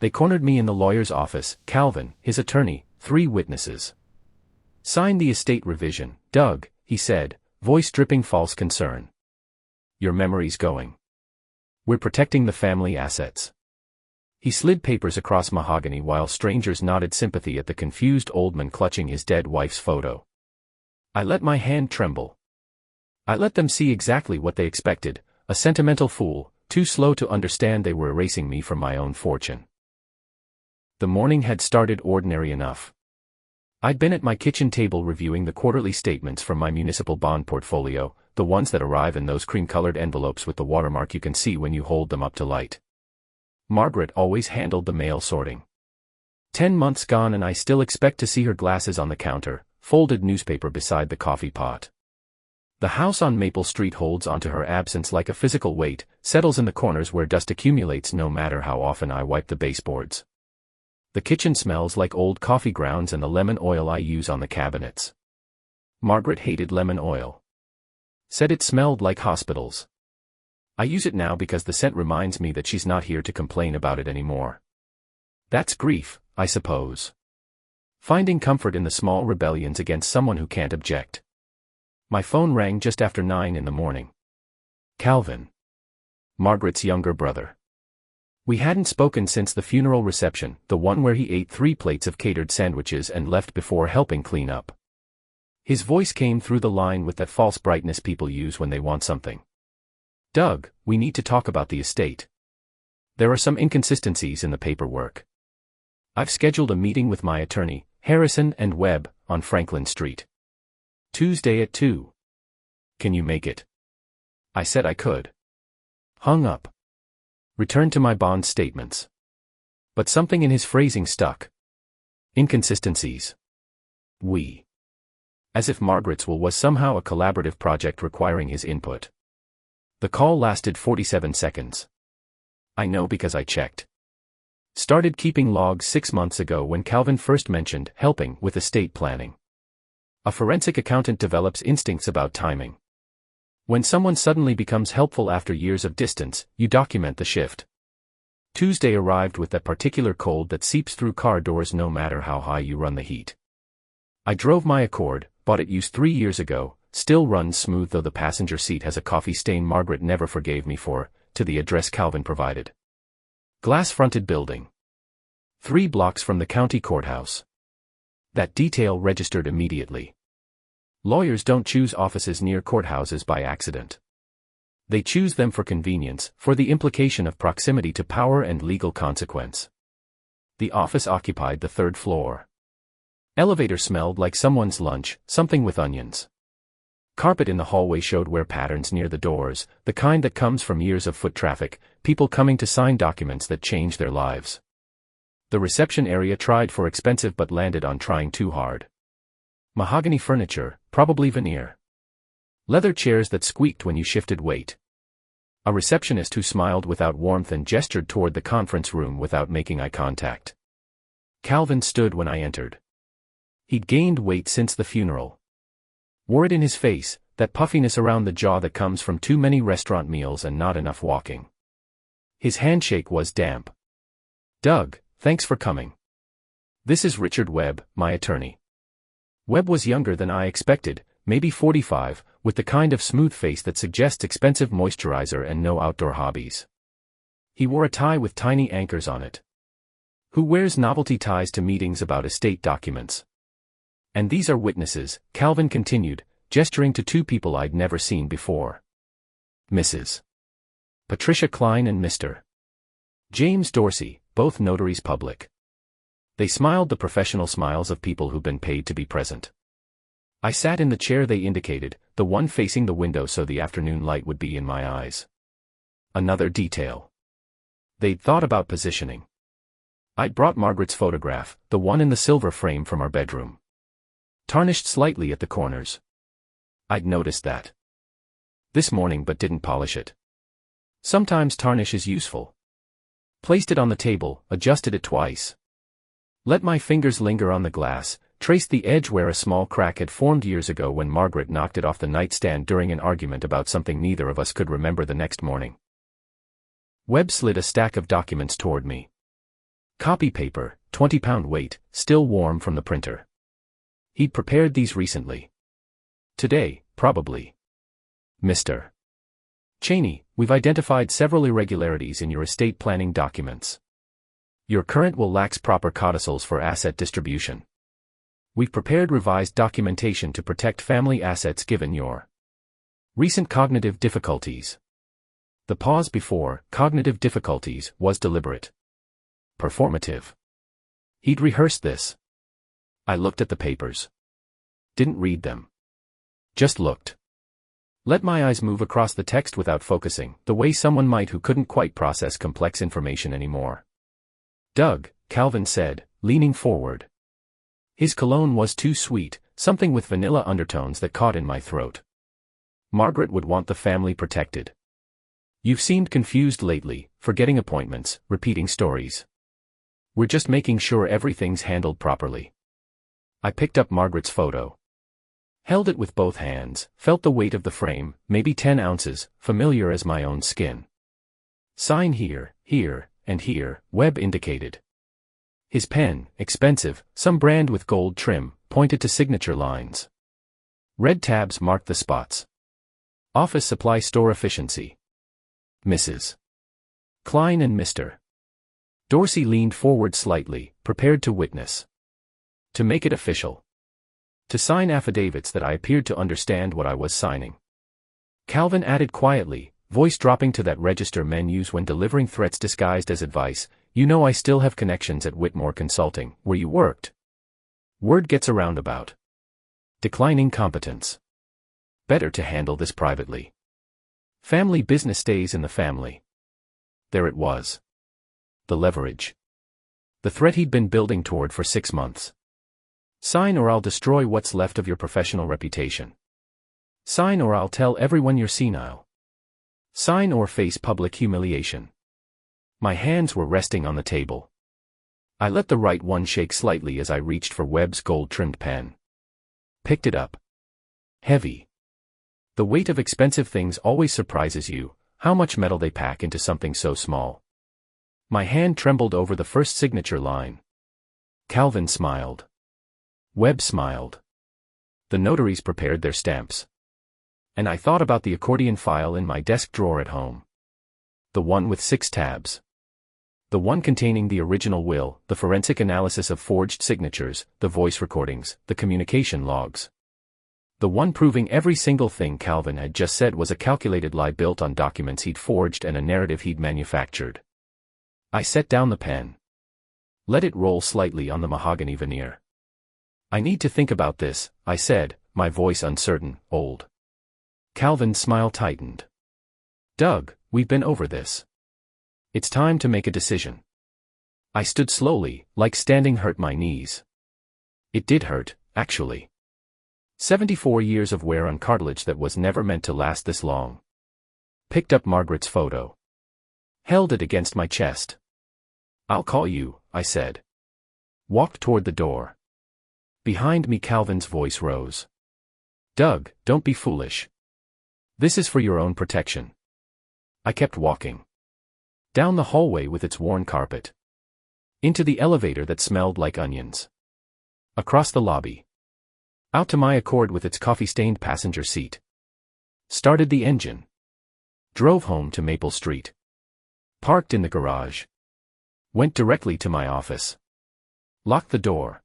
They cornered me in the lawyer's office, Calvin, his attorney, 3 witnesses. Sign the estate revision, Doug, he said, voice dripping false concern. Your memory's going. We're protecting the family assets. He slid papers across mahogany while strangers nodded sympathy at the confused old man clutching his dead wife's photo. I let my hand tremble. I let them see exactly what they expected, a sentimental fool, too slow to understand they were erasing me from my own fortune. The morning had started ordinary enough. I'd been at my kitchen table reviewing the quarterly statements from my municipal bond portfolio, the ones that arrive in those cream-colored envelopes with the watermark you can see when you hold them up to light. Margaret always handled the mail sorting. 10 months gone and I still expect to see her glasses on the counter, folded newspaper beside the coffee pot. The house on Maple Street holds onto her absence like a physical weight, settles in the corners where dust accumulates no matter how often I wipe the baseboards. The kitchen smells like old coffee grounds and the lemon oil I use on the cabinets. Margaret hated lemon oil. Said it smelled like hospitals. I use it now because the scent reminds me that she's not here to complain about it anymore. That's grief, I suppose. Finding comfort in the small rebellions against someone who can't object. My phone rang just after 9 in the morning. Calvin. Margaret's younger brother. We hadn't spoken since the funeral reception, the one where he ate 3 plates of catered sandwiches and left before helping clean up. His voice came through the line with that false brightness people use when they want something. Doug, we need to talk about the estate. There are some inconsistencies in the paperwork. I've scheduled a meeting with my attorney, Harrison and Webb, on Franklin Street. Tuesday at 2. Can you make it? I said I could. Hung up. Returned to my bond statements. But something in his phrasing stuck. Inconsistencies. We. As if Margaret's will was somehow a collaborative project requiring his input. The call lasted 47 seconds. I know because I checked. Started keeping logs 6 months ago when Calvin first mentioned helping with estate planning. A forensic accountant develops instincts about timing. When someone suddenly becomes helpful after years of distance, you document the shift. Tuesday arrived with that particular cold that seeps through car doors no matter how high you run the heat. I drove my Accord, bought it used 3 years ago, still runs smooth though the passenger seat has a coffee stain Margaret never forgave me for, to the address Calvin provided. Glass-fronted building. 3 blocks from the county courthouse. That detail registered immediately. Lawyers don't choose offices near courthouses by accident. They choose them for convenience, for the implication of proximity to power and legal consequence. The office occupied the 3rd floor. Elevator smelled like someone's lunch, something with onions. Carpet in the hallway showed wear patterns near the doors, the kind that comes from years of foot traffic, people coming to sign documents that change their lives. The reception area tried for expensive but landed on trying too hard. Mahogany furniture, probably veneer. Leather chairs that squeaked when you shifted weight. A receptionist who smiled without warmth and gestured toward the conference room without making eye contact. Calvin stood when I entered. He'd gained weight since the funeral. Wore it in his face, that puffiness around the jaw that comes from too many restaurant meals and not enough walking. His handshake was damp. Doug, thanks for coming. This is Richard Webb, my attorney. Webb was younger than I expected, maybe 45, with the kind of smooth face that suggests expensive moisturizer and no outdoor hobbies. He wore a tie with tiny anchors on it. Who wears novelty ties to meetings about estate documents? And these are witnesses, Calvin continued, gesturing to 2 people I'd never seen before. Mrs. Patricia Klein and Mr. James Dorsey, both notaries public. They smiled the professional smiles of people who've been paid to be present. I sat in the chair they indicated, the one facing the window so the afternoon light would be in my eyes. Another detail. They'd thought about positioning. I'd brought Margaret's photograph, the one in the silver frame from our bedroom. Tarnished slightly at the corners. I'd noticed that this morning but didn't polish it. Sometimes tarnish is useful. Placed it on the table, adjusted it twice. Let my fingers linger on the glass, traced the edge where a small crack had formed years ago when Margaret knocked it off the nightstand during an argument about something neither of us could remember the next morning. Webb slid a stack of documents toward me. Copy paper, 20-pound weight, still warm from the printer. He'd prepared these recently. Today, probably. Mr. Cheney, we've identified several irregularities in your estate planning documents. Your current will lacks proper codicils for asset distribution. We've prepared revised documentation to protect family assets given your recent cognitive difficulties. The pause before cognitive difficulties was deliberate. Performative. He'd rehearsed this. I looked at the papers. Didn't read them. Just looked. Let my eyes move across the text without focusing, the way someone might who couldn't quite process complex information anymore. Doug, Calvin said, leaning forward. His cologne was too sweet, something with vanilla undertones that caught in my throat. Margaret would want the family protected. You've seemed confused lately, forgetting appointments, repeating stories. We're just making sure everything's handled properly. I picked up Margaret's photo. Held it with both hands, felt the weight of the frame, maybe 10 ounces, familiar as my own skin. Sign here, here, and here, Webb indicated. His pen, expensive, some brand with gold trim, pointed to signature lines. Red tabs marked the spots. Office supply store efficiency. Mrs. Klein and Mr. Dorsey leaned forward slightly, prepared to witness. To make it official. To sign affidavits that I appeared to understand what I was signing. Calvin added quietly, voice dropping to that register men use when delivering threats disguised as advice, you know I still have connections at Whitmore Consulting, where you worked. Word gets around about declining competence. Better to handle this privately. Family business stays in the family. There it was. The leverage. The threat he'd been building toward for 6 months. Sign or I'll destroy what's left of your professional reputation. Sign or I'll tell everyone you're senile. Sign or face public humiliation. My hands were resting on the table. I let the right one shake slightly as I reached for Webb's gold-trimmed pen. Picked it up. Heavy. The weight of expensive things always surprises you, how much metal they pack into something so small. My hand trembled over the first signature line. Calvin smiled. Webb smiled. The notaries prepared their stamps. And I thought about the accordion file in my desk drawer at home. The one with 6 tabs. The one containing the original will, the forensic analysis of forged signatures, the voice recordings, the communication logs. The one proving every single thing Calvin had just said was a calculated lie built on documents he'd forged and a narrative he'd manufactured. I set down the pen. Let it roll slightly on the mahogany veneer. I need to think about this, I said, my voice uncertain, old. Calvin's smile tightened. Doug, we've been over this. It's time to make a decision. I stood slowly, like standing hurt my knees. It did hurt, actually. 74 years of wear on cartilage that was never meant to last this long. Picked up Margaret's photo. Held it against my chest. I'll call you, I said. Walked toward the door. Behind me Calvin's voice rose. Doug, don't be foolish. This is for your own protection. I kept walking. Down the hallway with its worn carpet. Into the elevator that smelled like onions. Across the lobby. Out to my Accord with its coffee-stained passenger seat. Started the engine. Drove home to Maple Street. Parked in the garage. Went directly to my office. Locked the door.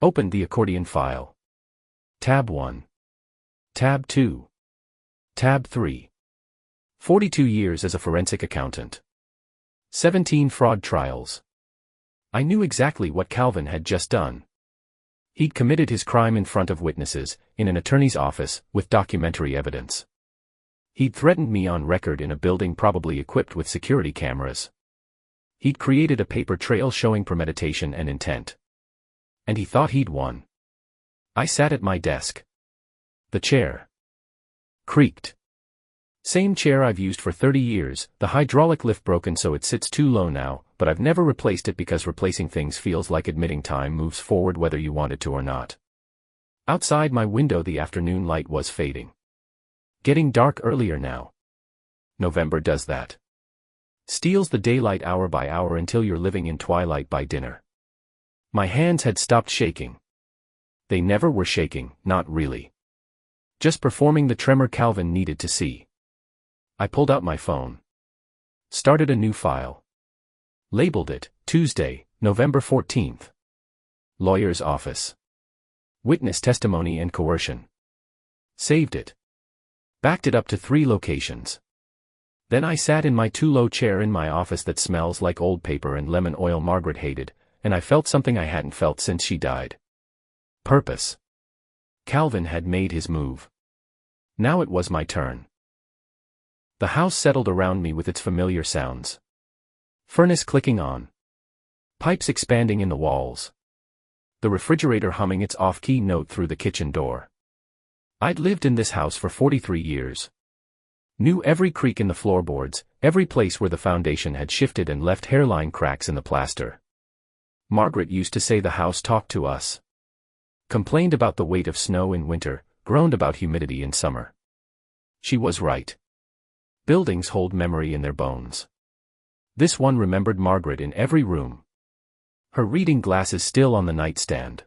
Opened the accordion file. Tab 1. Tab 2. Tab 3. 42 years as a forensic accountant. 17 fraud trials. I knew exactly what Calvin had just done. He'd committed his crime in front of witnesses, in an attorney's office, with documentary evidence. He'd threatened me on record in a building probably equipped with security cameras. He'd created a paper trail showing premeditation and intent. And he thought he'd won. I sat at my desk. The chair creaked. Same chair I've used for 30 years, the hydraulic lift broken so it sits too low now, but I've never replaced it because replacing things feels like admitting time moves forward whether you want it to or not. Outside my window the afternoon light was fading. Getting dark earlier now. November does that. Steals the daylight hour by hour until you're living in twilight by dinner. My hands had stopped shaking. They never were shaking, not really. Just performing the tremor Calvin needed to see. I pulled out my phone. Started a new file. Labeled it, Tuesday, November 14th. Lawyer's office. Witness testimony and coercion. Saved it. Backed it up to 3 locations. Then I sat in my too-low chair in my office that smells like old paper and lemon oil Margaret hated, and I felt something I hadn't felt since she died. Purpose. Calvin had made his move. Now it was my turn. The house settled around me with its familiar sounds. Furnace clicking on. Pipes expanding in the walls. The refrigerator humming its off-key note through the kitchen door. I'd lived in this house for 43 years. Knew every creak in the floorboards, every place where the foundation had shifted and left hairline cracks in the plaster. Margaret used to say the house talked to us. Complained about the weight of snow in winter, groaned about humidity in summer. She was right. Buildings hold memory in their bones. This one remembered Margaret in every room. Her reading glasses still on the nightstand.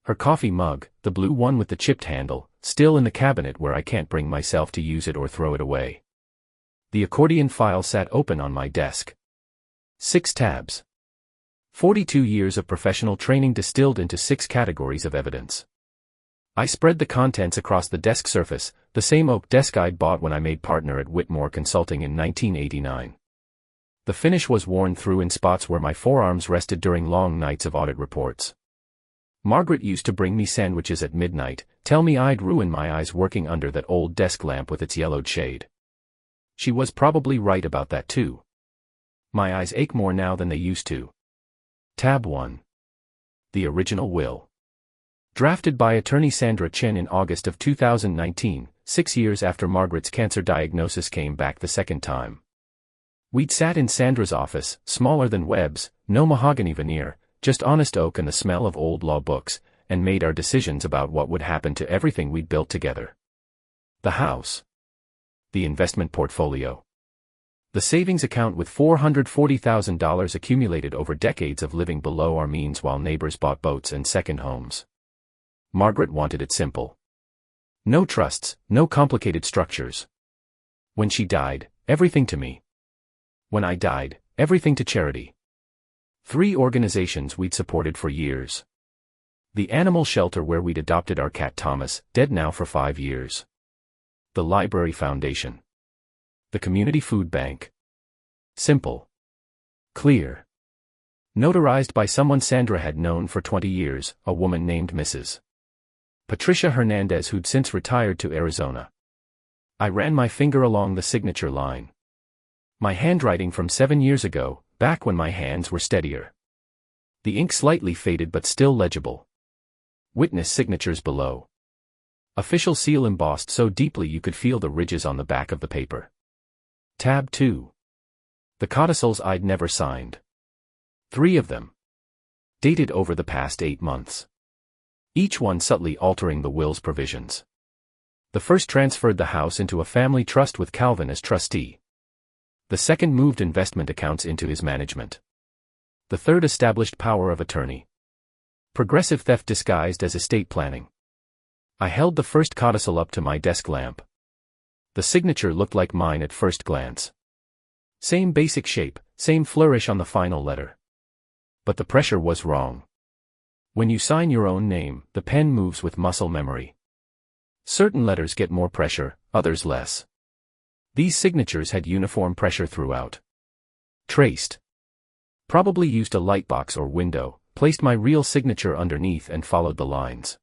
Her coffee mug, the blue one with the chipped handle, still in the cabinet where I can't bring myself to use it or throw it away. The accordion file sat open on my desk. 6 tabs. 42 years of professional training distilled into 6 categories of evidence. I spread the contents across the desk surface, the same oak desk I'd bought when I made partner at Whitmore Consulting in 1989. The finish was worn through in spots where my forearms rested during long nights of audit reports. Margaret used to bring me sandwiches at midnight, tell me I'd ruin my eyes working under that old desk lamp with its yellowed shade. She was probably right about that too. My eyes ache more now than they used to. Tab 1. The original will. Drafted by attorney Sandra Chen in August of 2019, 6 years after Margaret's cancer diagnosis came back the second time. We'd sat in Sandra's office, smaller than Webb's, no mahogany veneer, just honest oak and the smell of old law books, and made our decisions about what would happen to everything we'd built together. The house. The investment portfolio. The savings account with $440,000 accumulated over decades of living below our means while neighbors bought boats and second homes. Margaret wanted it simple. No trusts, no complicated structures. When she died, everything to me. When I died, everything to charity. 3 organizations we'd supported for years. The animal shelter where we'd adopted our cat Thomas, dead now for 5 years. The Library Foundation. The Community Food Bank. Simple. Clear. Notarized by someone Sandra had known for 20 years, a woman named Mrs. Patricia Hernandez who'd since retired to Arizona. I ran my finger along the signature line. My handwriting from 7 years ago, back when my hands were steadier. The ink slightly faded but still legible. Witness signatures below. Official seal embossed so deeply you could feel the ridges on the back of the paper. Tab 2. The codicils I'd never signed. 3 of them. Dated over the past 8 months. Each one subtly altering the will's provisions. The first transferred the house into a family trust with Calvin as trustee. The second moved investment accounts into his management. The third established power of attorney. Progressive theft disguised as estate planning. I held the first codicil up to my desk lamp. The signature looked like mine at first glance. Same basic shape, same flourish on the final letter. But the pressure was wrong. When you sign your own name, the pen moves with muscle memory. Certain letters get more pressure, others less. These signatures had uniform pressure throughout. Traced. Probably used a lightbox or window, placed my real signature underneath and followed the lines.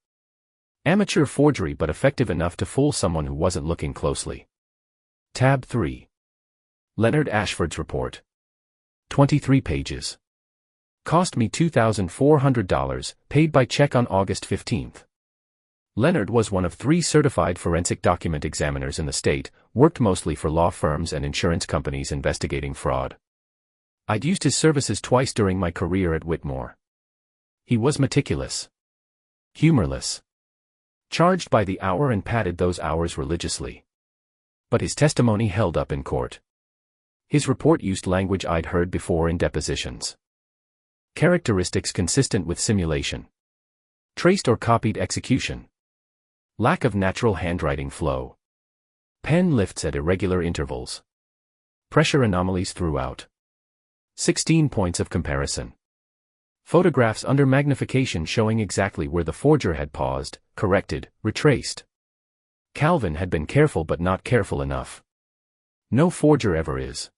Amateur forgery but effective enough to fool someone who wasn't looking closely. Tab 3. Leonard Ashford's report. 23 pages. Cost me $2,400, paid by check on August 15th. Leonard was one of 3 certified forensic document examiners in the state, worked mostly for law firms and insurance companies investigating fraud. I'd used his services twice during my career at Whitmore. He was meticulous. Humorless. Charged by the hour and padded those hours religiously. But his testimony held up in court. His report used language I'd heard before in depositions. Characteristics consistent with simulation. Traced or copied execution. Lack of natural handwriting flow. Pen lifts at irregular intervals. Pressure anomalies throughout. 16 points of comparison. Photographs under magnification showing exactly where the forger had paused, corrected, retraced. Calvin had been careful but not careful enough. No forger ever is.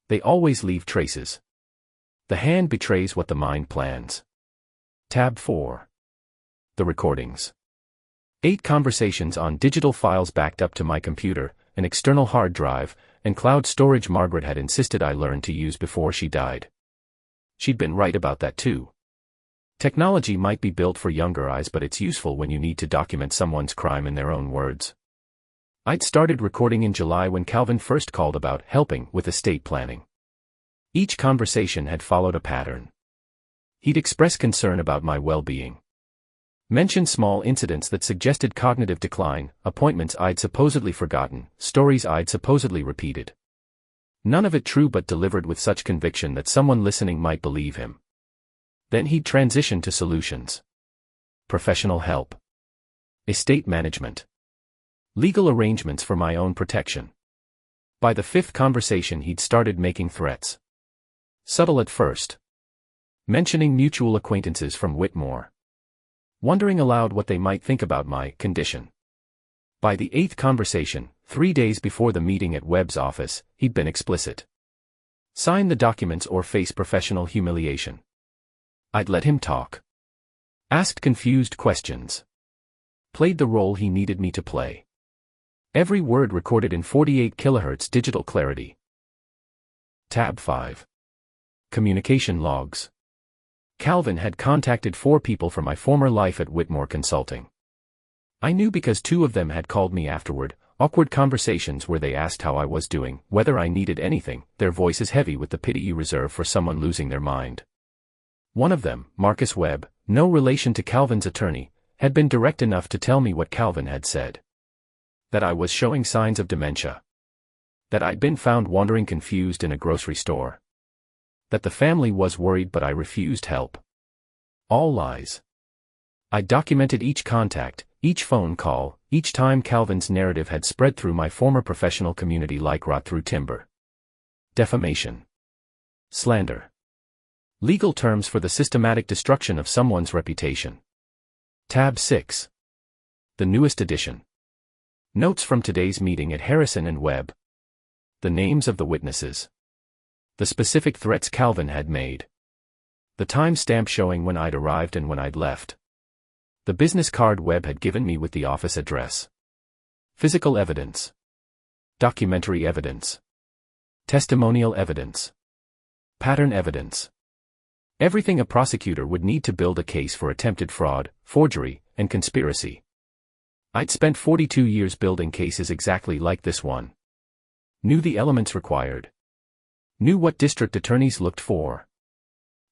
They always leave traces. The hand betrays what the mind plans. Tab 4. The recordings. 8 conversations on digital files backed up to my computer, an external hard drive, and cloud storage Margaret had insisted I learn to use before she died. She'd been right about that too. Technology might be built for younger eyes, but it's useful when you need to document someone's crime in their own words. I'd started recording in July when Calvin first called about helping with estate planning. Each conversation had followed a pattern. He'd express concern about my well-being. Mention small incidents that suggested cognitive decline, appointments I'd supposedly forgotten, stories I'd supposedly repeated. None of it true, but delivered with such conviction that someone listening might believe him. Then he'd transition to solutions. Professional help. Estate management. Legal arrangements for my own protection. By the 5th conversation he'd started making threats. Subtle at first. Mentioning mutual acquaintances from Whitmore. Wondering aloud what they might think about my condition. By the 8th conversation, 3 days before the meeting at Webb's office, he'd been explicit. Sign the documents or face professional humiliation. I'd let him talk. Asked confused questions. Played the role he needed me to play. Every word recorded in 48 kHz digital clarity. Tab 5. Communication logs. Calvin had contacted 4 people from my former life at Whitmore Consulting. I knew because 2 of them had called me afterward, awkward conversations where they asked how I was doing, whether I needed anything, their voices heavy with the pity you reserve for someone losing their mind. One of them, Marcus Webb, no relation to Calvin's attorney, had been direct enough to tell me what Calvin had said. That I was showing signs of dementia. That I'd been found wandering confused in a grocery store. That the family was worried but I refused help. All lies. I documented each contact, each phone call, each time Calvin's narrative had spread through my former professional community like rot through timber. Defamation. Slander. Legal terms for the systematic destruction of someone's reputation. Tab 6. The newest edition. Notes from today's meeting at Harrison and Webb. The names of the witnesses. The specific threats Calvin had made. The time stamp showing when I'd arrived and when I'd left. The business card Webb had given me with the office address. Physical evidence. Documentary evidence. Testimonial evidence. Pattern evidence. Everything a prosecutor would need to build a case for attempted fraud, forgery, and conspiracy. I'd spent 42 years building cases exactly like this one. Knew the elements required. Knew what district attorneys looked for.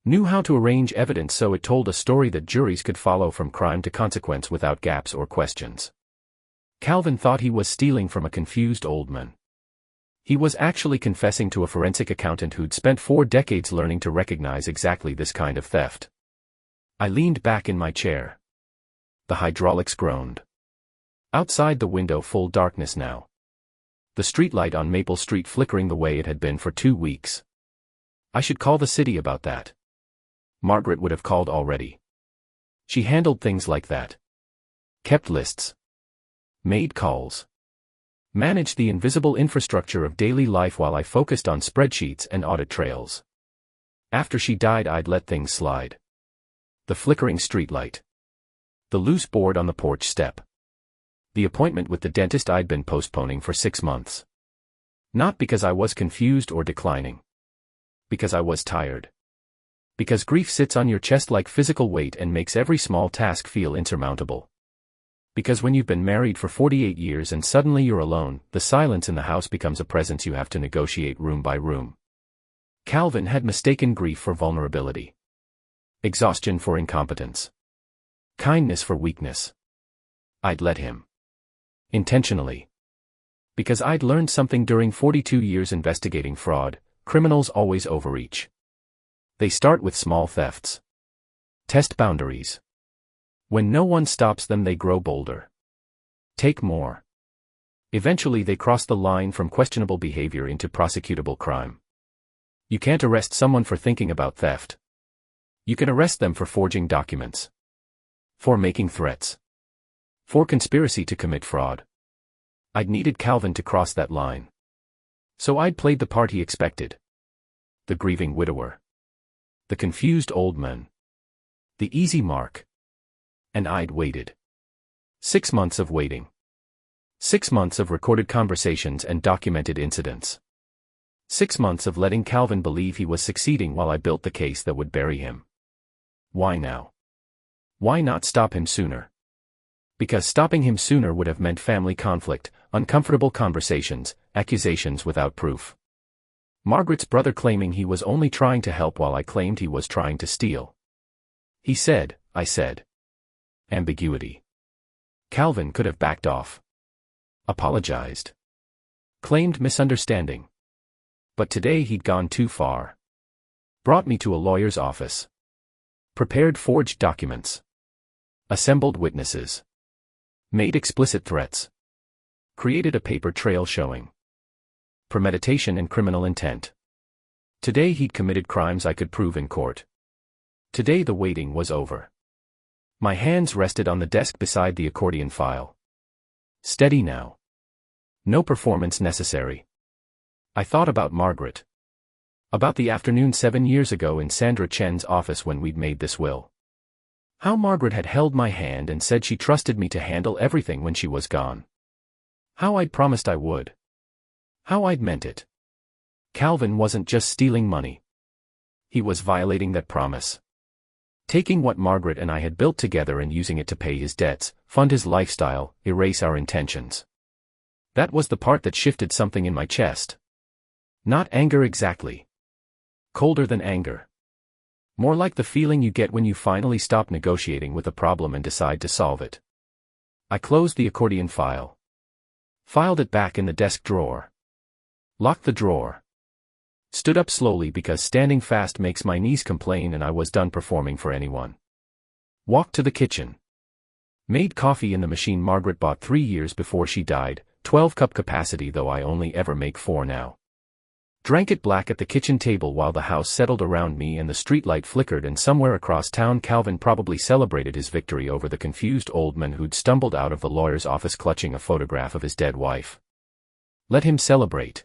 Knew how to arrange evidence so it told a story that juries could follow from crime to consequence without gaps or questions. Calvin thought he was stealing from a confused old man. He was actually confessing to a forensic accountant who'd spent 4 decades learning to recognize exactly this kind of theft. I leaned back in my chair. The hydraulics groaned. Outside the window full darkness now. The streetlight on Maple Street flickering the way it had been for 2 weeks. I should call the city about that. Margaret would have called already. She handled things like that. Kept lists. Made calls. Managed the invisible infrastructure of daily life while I focused on spreadsheets and audit trails. After she died, I'd let things slide. The flickering streetlight. The loose board on the porch step. The appointment with the dentist I'd been postponing for 6 months. Not because I was confused or declining. Because I was tired. Because grief sits on your chest like physical weight and makes every small task feel insurmountable. Because when you've been married for 48 years and suddenly you're alone, the silence in the house becomes a presence you have to negotiate room by room. Calvin had mistaken grief for vulnerability. Exhaustion for incompetence. Kindness for weakness. I'd let him. Intentionally. Because I'd learned something during 42 years investigating fraud: criminals always overreach. They start with small thefts. Test boundaries. When no one stops them, they grow bolder. Take more. Eventually they cross the line from questionable behavior into prosecutable crime. You can't arrest someone for thinking about theft. You can arrest them for forging documents, for making threats, for conspiracy to commit fraud. I'd needed Calvin to cross that line. So I'd played the part he expected. The grieving widower. The confused old man. The easy mark. And I'd waited. 6 months of waiting. 6 months of recorded conversations and documented incidents. 6 months of letting Calvin believe he was succeeding while I built the case that would bury him. Why now? Why not stop him sooner? Because stopping him sooner would have meant family conflict, uncomfortable conversations, accusations without proof. Margaret's brother claiming he was only trying to help while I claimed he was trying to steal. He said, I said. Ambiguity. Calvin could have backed off. Apologized. Claimed misunderstanding. But today he'd gone too far. Brought me to a lawyer's office. Prepared forged documents. Assembled witnesses. Made explicit threats. Created a paper trail showing premeditation and criminal intent. Today he'd committed crimes I could prove in court. Today the waiting was over. My hands rested on the desk beside the accordion file. Steady now. No performance necessary. I thought about Margaret. About the afternoon 7 years ago in Sandra Chen's office when we'd made this will. How Margaret had held my hand and said she trusted me to handle everything when she was gone. How I'd promised I would. How I'd meant it. Calvin wasn't just stealing money. He was violating that promise. Taking what Margaret and I had built together and using it to pay his debts, fund his lifestyle, erase our intentions. That was the part that shifted something in my chest. Not anger exactly. Colder than anger. More like the feeling you get when you finally stop negotiating with a problem and decide to solve it. I closed the accordion file. Filed it back in the desk drawer. Locked the drawer. Stood up slowly because standing fast makes my knees complain and I was done performing for anyone. Walked to the kitchen. Made coffee in the machine Margaret bought 3 years before she died, 12-cup capacity though I only ever make 4 now. Drank it black at the kitchen table while the house settled around me and the streetlight flickered, and somewhere across town Calvin probably celebrated his victory over the confused old man who'd stumbled out of the lawyer's office clutching a photograph of his dead wife. Let him celebrate.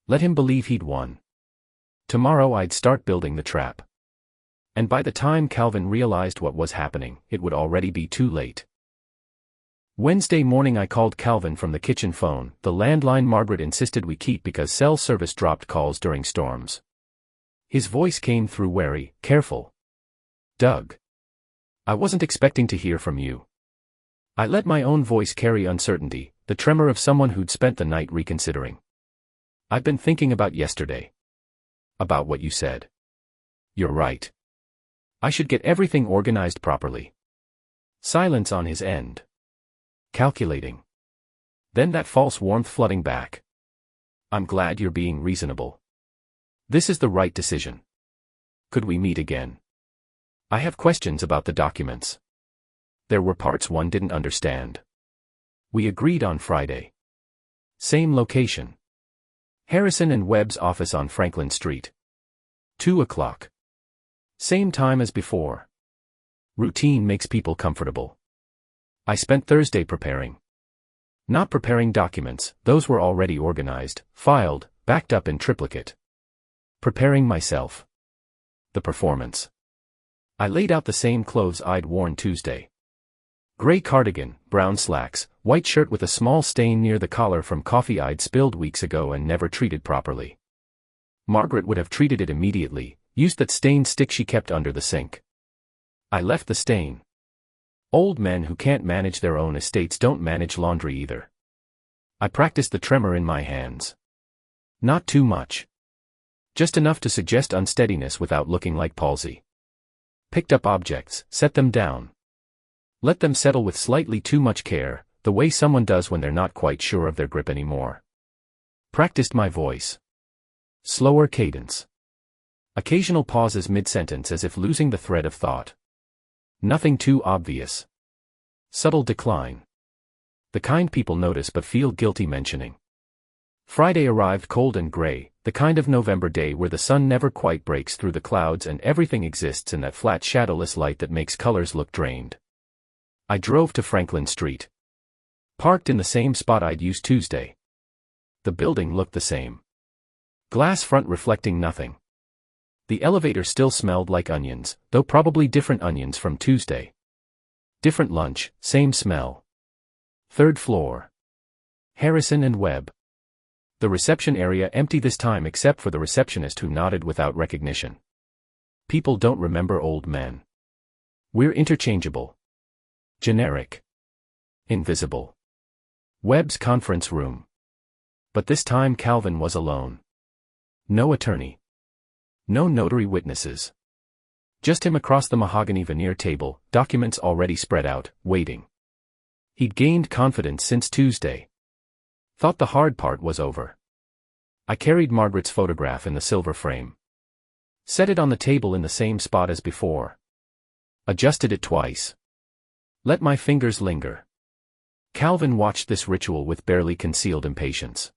Let him believe he'd won. Tomorrow I'd start building the trap. And by the time Calvin realized what was happening, it would already be too late. Wednesday morning I called Calvin from the kitchen phone, the landline Margaret insisted we keep because cell service dropped calls during storms. His voice came through wary, careful. Doug. I wasn't expecting to hear from you. I let my own voice carry uncertainty, the tremor of someone who'd spent the night reconsidering. I've been thinking about yesterday. About what you said. You're right. I should get everything organized properly. Silence on his end. Calculating. Then that false warmth flooding back. I'm glad you're being reasonable. This is the right decision. Could we meet again? I have questions about the documents. There were parts one didn't understand. We agreed on Friday. Same location. Harrison and Webb's office on Franklin Street. 2 o'clock. Same time as before. Routine makes people comfortable. I spent Thursday preparing. Not preparing documents, those were already organized, filed, backed up in triplicate. Preparing myself. The performance. I laid out the same clothes I'd worn Tuesday. Gray cardigan, brown slacks, white shirt with a small stain near the collar from coffee I'd spilled weeks ago and never treated properly. Margaret would have treated it immediately, used that stained stick she kept under the sink. I left the stain. Old men who can't manage their own estates don't manage laundry either. I practiced the tremor in my hands. Not too much. Just enough to suggest unsteadiness without looking like palsy. Picked up objects, set them down. Let them settle with slightly too much care, The way someone does when they're not quite sure of their grip anymore. Practiced my voice. Slower cadence. Occasional pauses mid-sentence as if losing the thread of thought. Nothing too obvious. Subtle decline. The kind people notice but feel guilty mentioning. Friday arrived cold and gray, the kind of November day where the sun never quite breaks through the clouds and everything exists in that flat shadowless light that makes colors look drained. I drove to Franklin Street. Parked in the same spot I'd used Tuesday. The building looked the same. Glass front reflecting nothing. The elevator still smelled like onions, though probably different onions from Tuesday. Different lunch, same smell. Third floor. Harrison and Webb. The reception area empty this time except for the receptionist who nodded without recognition. People don't remember old men. We're interchangeable. Generic. Invisible. Webb's conference room. But this time Calvin was alone. No attorney. No notary witnesses. Just him across the mahogany veneer table, documents already spread out, waiting. He'd gained confidence since Tuesday. Thought the hard part was over. I carried Margaret's photograph in the silver frame. Set it on the table in the same spot as before. Adjusted it twice. Let my fingers linger. Calvin watched this ritual with barely concealed impatience.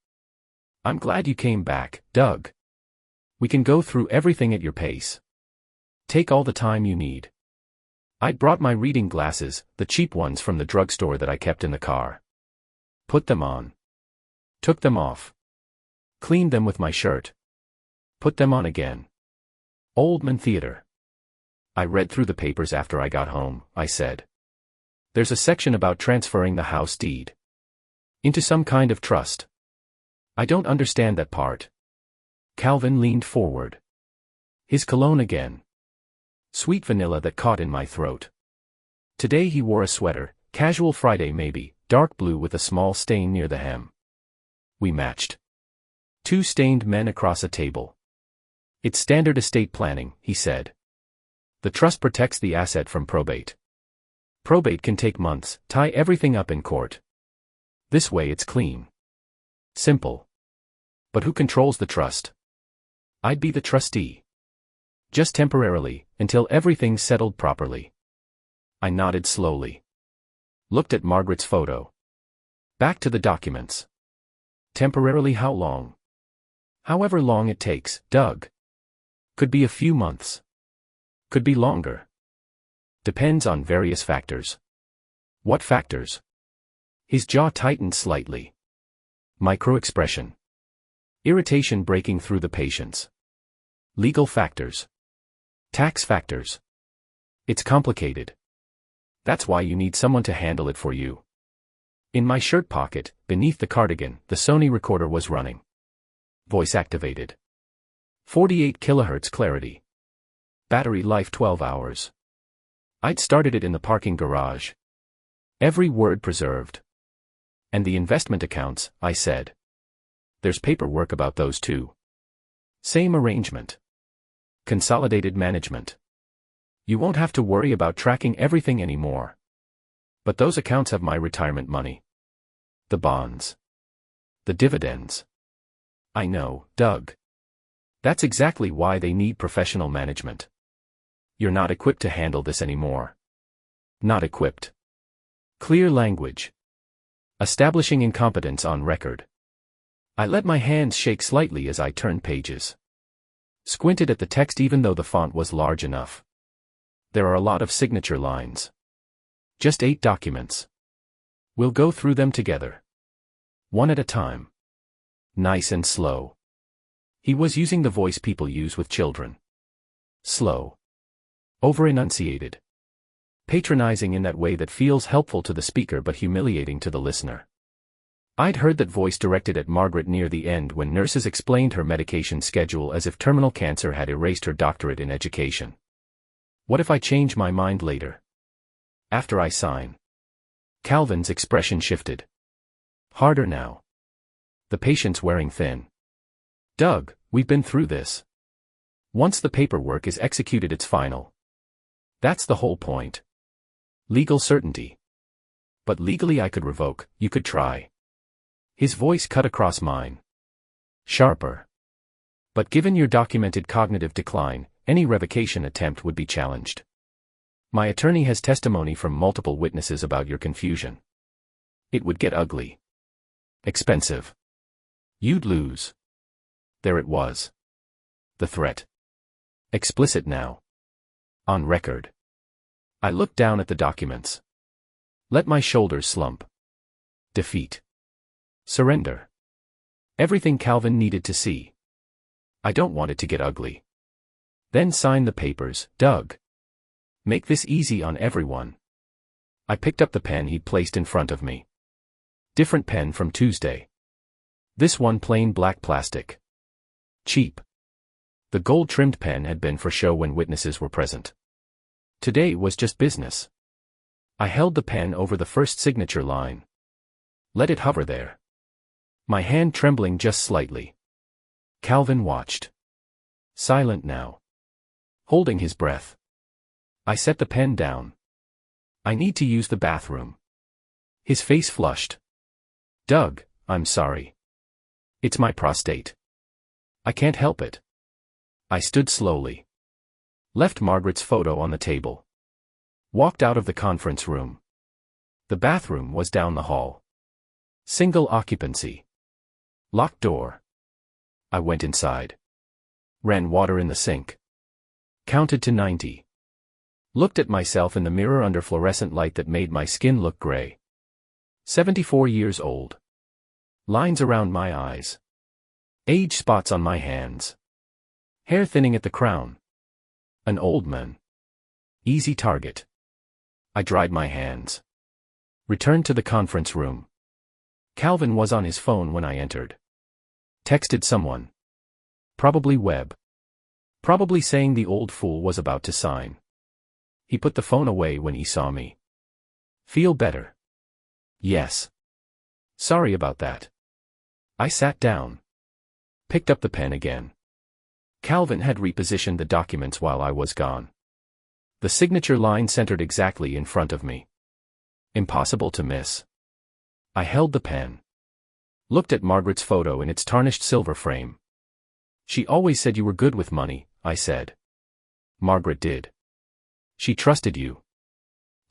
I'm glad you came back, Doug. We can go through everything at your pace. Take all the time you need. I'd brought my reading glasses, the cheap ones from the drugstore that I kept in the car. Put them on. Took them off. Cleaned them with my shirt. Put them on again. Oldman Theater. I read through the papers after I got home, I said. There's a section about transferring the house deed into some kind of trust. I don't understand that part. Calvin leaned forward. His cologne again. Sweet vanilla that caught in my throat. Today he wore a sweater, casual Friday maybe, dark blue with a small stain near the hem. We matched. Two stained men across a table. It's standard estate planning, he said. The trust protects the asset from probate. Probate can take months, tie everything up in court. This way it's clean. Simple. But who controls the trust? I'd be the trustee. Just temporarily, until everything's settled properly. I nodded slowly. Looked at Margaret's photo. Back to the documents. Temporarily how long? However long it takes, Doug. Could be a few months. Could be longer. Depends on various factors. What factors? His jaw tightened slightly. Micro-expression. Irritation breaking through the patience. Legal factors. Tax factors. It's complicated. That's why you need someone to handle it for you. In my shirt pocket, beneath the cardigan, the Sony recorder was running. Voice activated. 48 kHz clarity. Battery life 12 hours. I'd started it in the parking garage. Every word preserved. And the investment accounts, I said. There's paperwork about those too. Same arrangement. Consolidated management. You won't have to worry about tracking everything anymore. But those accounts have my retirement money. The bonds. The dividends. I know, Doug. That's exactly why they need professional management. You're not equipped to handle this anymore. Not equipped. Clear language. Establishing incompetence on record. I let my hands shake slightly as I turned pages. Squinted at the text even though the font was large enough. There are a lot of signature lines. Just 8 documents. We'll go through them together. One at a time. Nice and slow. He was using the voice people use with children. Slow. Over-enunciated. Patronizing in that way that feels helpful to the speaker but humiliating to the listener. I'd heard that voice directed at Margaret near the end when nurses explained her medication schedule as if terminal cancer had erased her doctorate in education. What if I change my mind later? After I sign. Calvin's expression shifted. Harder now. The patient's wearing thin. Doug, we've been through this. Once the paperwork is executed, it's final. That's the whole point. Legal certainty. But legally I could revoke, you could try. His voice cut across mine. Sharper. But given your documented cognitive decline, any revocation attempt would be challenged. My attorney has testimony from multiple witnesses about your confusion. It would get ugly. Expensive. You'd lose. There it was. The threat. Explicit now. On record. I looked down at the documents. Let my shoulders slump. Defeat. Surrender. Everything Calvin needed to see. I don't want it to get ugly. Then sign the papers, Doug. Make this easy on everyone. I picked up the pen he'd placed in front of me. Different pen from Tuesday. This one plain black plastic. Cheap. The gold-trimmed pen had been for show when witnesses were present. Today was just business. I held the pen over the first signature line. Let it hover there. My hand trembling just slightly. Calvin watched. Silent now. Holding his breath. I set the pen down. I need to use the bathroom. His face flushed. Doug, I'm sorry. It's my prostate. I can't help it. I stood slowly. Left Margaret's photo on the table. Walked out of the conference room. The bathroom was down the hall. Single occupancy. Locked door. I went inside. Ran water in the sink. Counted to 90. Looked at myself in the mirror under fluorescent light that made my skin look gray. 74 years old. Lines around my eyes. Age spots on my hands. Hair thinning at the crown. An old man. Easy target. I dried my hands. Returned to the conference room. Calvin was on his phone when I entered. Texted someone. Probably Webb. Probably saying the old fool was about to sign. He put the phone away when he saw me. Feel better? Yes. Sorry about that. I sat down. Picked up the pen again. Calvin had repositioned the documents while I was gone. The signature line centered exactly in front of me. Impossible to miss. I held the pen. Looked at Margaret's photo in its tarnished silver frame. She always said you were good with money, I said. Margaret did. She trusted you.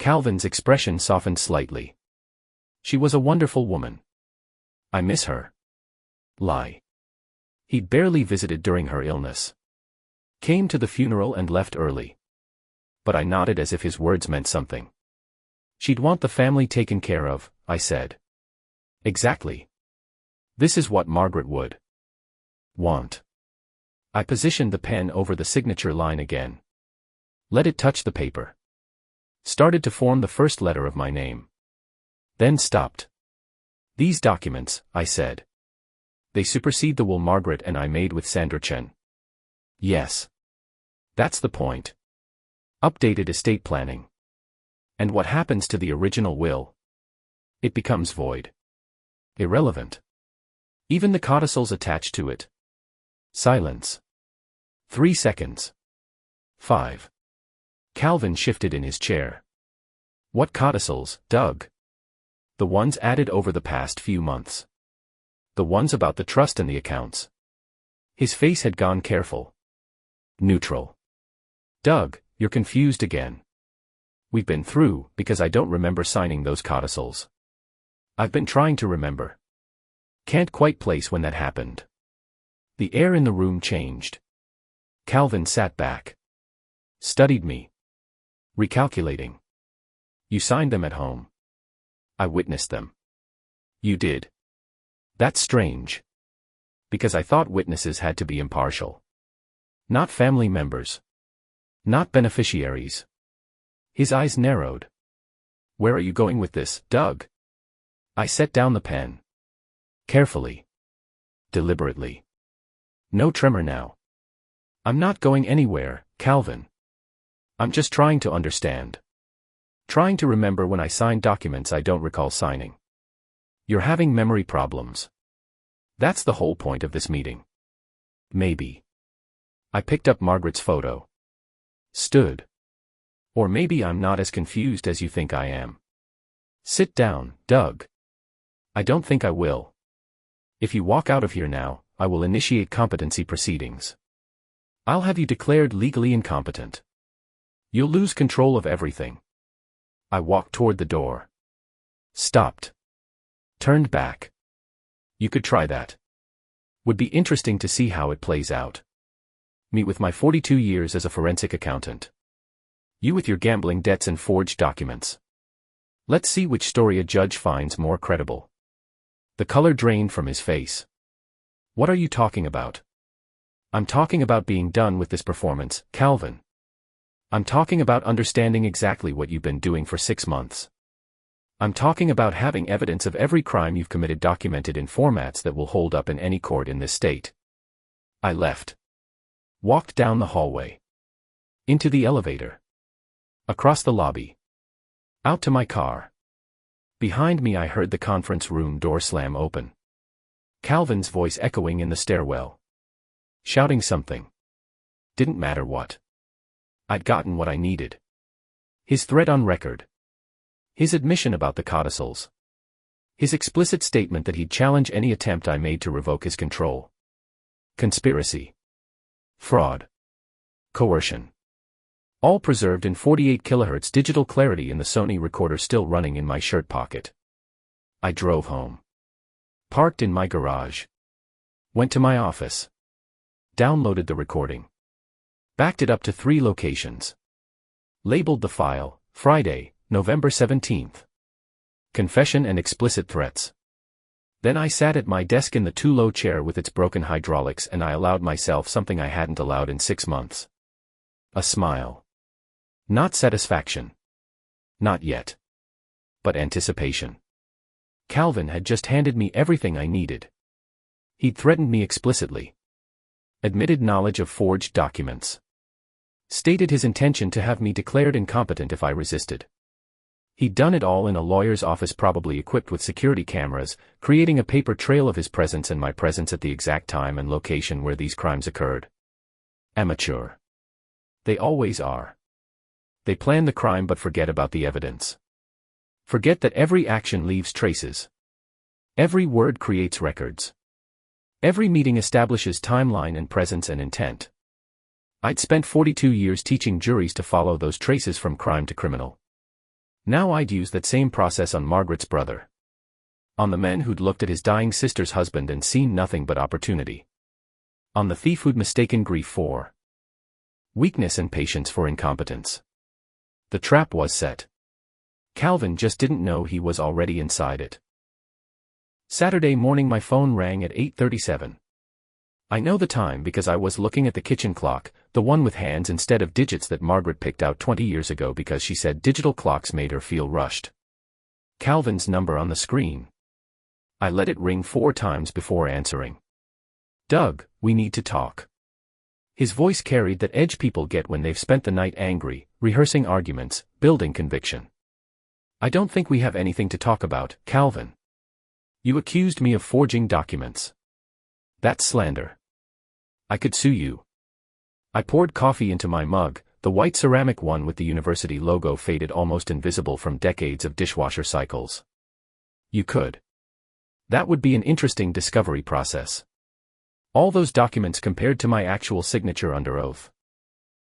Calvin's expression softened slightly. She was a wonderful woman. I miss her. Lie. He'd barely visited during her illness. Came to the funeral and left early. But I nodded as if his words meant something. She'd want the family taken care of, I said. Exactly. This is what Margaret would want. I positioned the pen over the signature line again. Let it touch the paper. Started to form the first letter of my name. Then stopped. These documents, I said. They supersede the will Margaret and I made with Sandra Chen. Yes. That's the point. Updated estate planning. And what happens to the original will? It becomes void. Irrelevant. Even the codicils attached to it. Silence. 3 seconds. 5. Calvin shifted in his chair. What codicils, Doug? The ones added over the past few months. The ones about the trust and the accounts. His face had gone careful. Neutral. Doug, you're confused again. We've been through, because I don't remember signing those codicils. I've been trying to remember. Can't quite place when that happened. The air in the room changed. Calvin sat back. Studied me. Recalculating. You signed them at home. I witnessed them. You did. That's strange. Because I thought witnesses had to be impartial. Not family members. Not beneficiaries. His eyes narrowed. Where are you going with this, Doug? I set down the pen. Carefully. Deliberately. No tremor now. I'm not going anywhere, Calvin. I'm just trying to understand. Trying to remember when I signed documents I don't recall signing. You're having memory problems. That's the whole point of this meeting. Maybe. I picked up Margaret's photo. Stood. Or maybe I'm not as confused as you think I am. Sit down, Doug. I don't think I will. If you walk out of here now, I will initiate competency proceedings. I'll have you declared legally incompetent. You'll lose control of everything. I walked toward the door. Stopped. Turned back. You could try that. Would be interesting to see how it plays out. Me with my 42 years as a forensic accountant. You with your gambling debts and forged documents. Let's see which story a judge finds more credible. The color drained from his face. What are you talking about? I'm talking about being done with this performance, Calvin. I'm talking about understanding exactly what you've been doing for 6 months. I'm talking about having evidence of every crime you've committed documented in formats that will hold up in any court in this state. I left. Walked down the hallway. Into the elevator. Across the lobby. Out to my car. Behind me I heard the conference room door slam open. Calvin's voice echoing in the stairwell. Shouting something. Didn't matter what. I'd gotten what I needed. His threat on record. His admission about the codicils. His explicit statement that he'd challenge any attempt I made to revoke his control. Conspiracy. Fraud. Coercion. All preserved in 48 kHz digital clarity in the Sony recorder still running in my shirt pocket. I drove home. Parked in my garage. Went to my office. Downloaded the recording. Backed it up to 3 locations. Labeled the file, Friday, November 17th. Confession and explicit threats. Then I sat at my desk in the too-low chair with its broken hydraulics and I allowed myself something I hadn't allowed in 6 months. A smile. Not satisfaction. Not yet. But anticipation. Calvin had just handed me everything I needed. He'd threatened me explicitly. Admitted knowledge of forged documents. Stated his intention to have me declared incompetent if I resisted. He'd done it all in a lawyer's office probably equipped with security cameras, creating a paper trail of his presence and my presence at the exact time and location where these crimes occurred. Amateur. They always are. They plan the crime but forget about the evidence. Forget that every action leaves traces. Every word creates records. Every meeting establishes timeline and presence and intent. I'd spent 42 years teaching juries to follow those traces from crime to criminal. Now I'd use that same process on Margaret's brother. On the man who'd looked at his dying sister's husband and seen nothing but opportunity. On the thief who'd mistaken grief for weakness and patience for incompetence. The trap was set. Calvin just didn't know he was already inside it. Saturday morning my phone rang at 8:37. I know the time because I was looking at the kitchen clock, the one with hands instead of digits that Margaret picked out 20 years ago because she said digital clocks made her feel rushed. Calvin's number on the screen. I let it ring 4 times before answering. Doug, we need to talk. His voice carried that edge people get when they've spent the night angry, rehearsing arguments, building conviction. I don't think we have anything to talk about, Calvin. You accused me of forging documents. That's slander. I could sue you. I poured coffee into my mug, the white ceramic one with the university logo faded almost invisible from decades of dishwasher cycles. You could. That would be an interesting discovery process. All those documents compared to my actual signature under oath.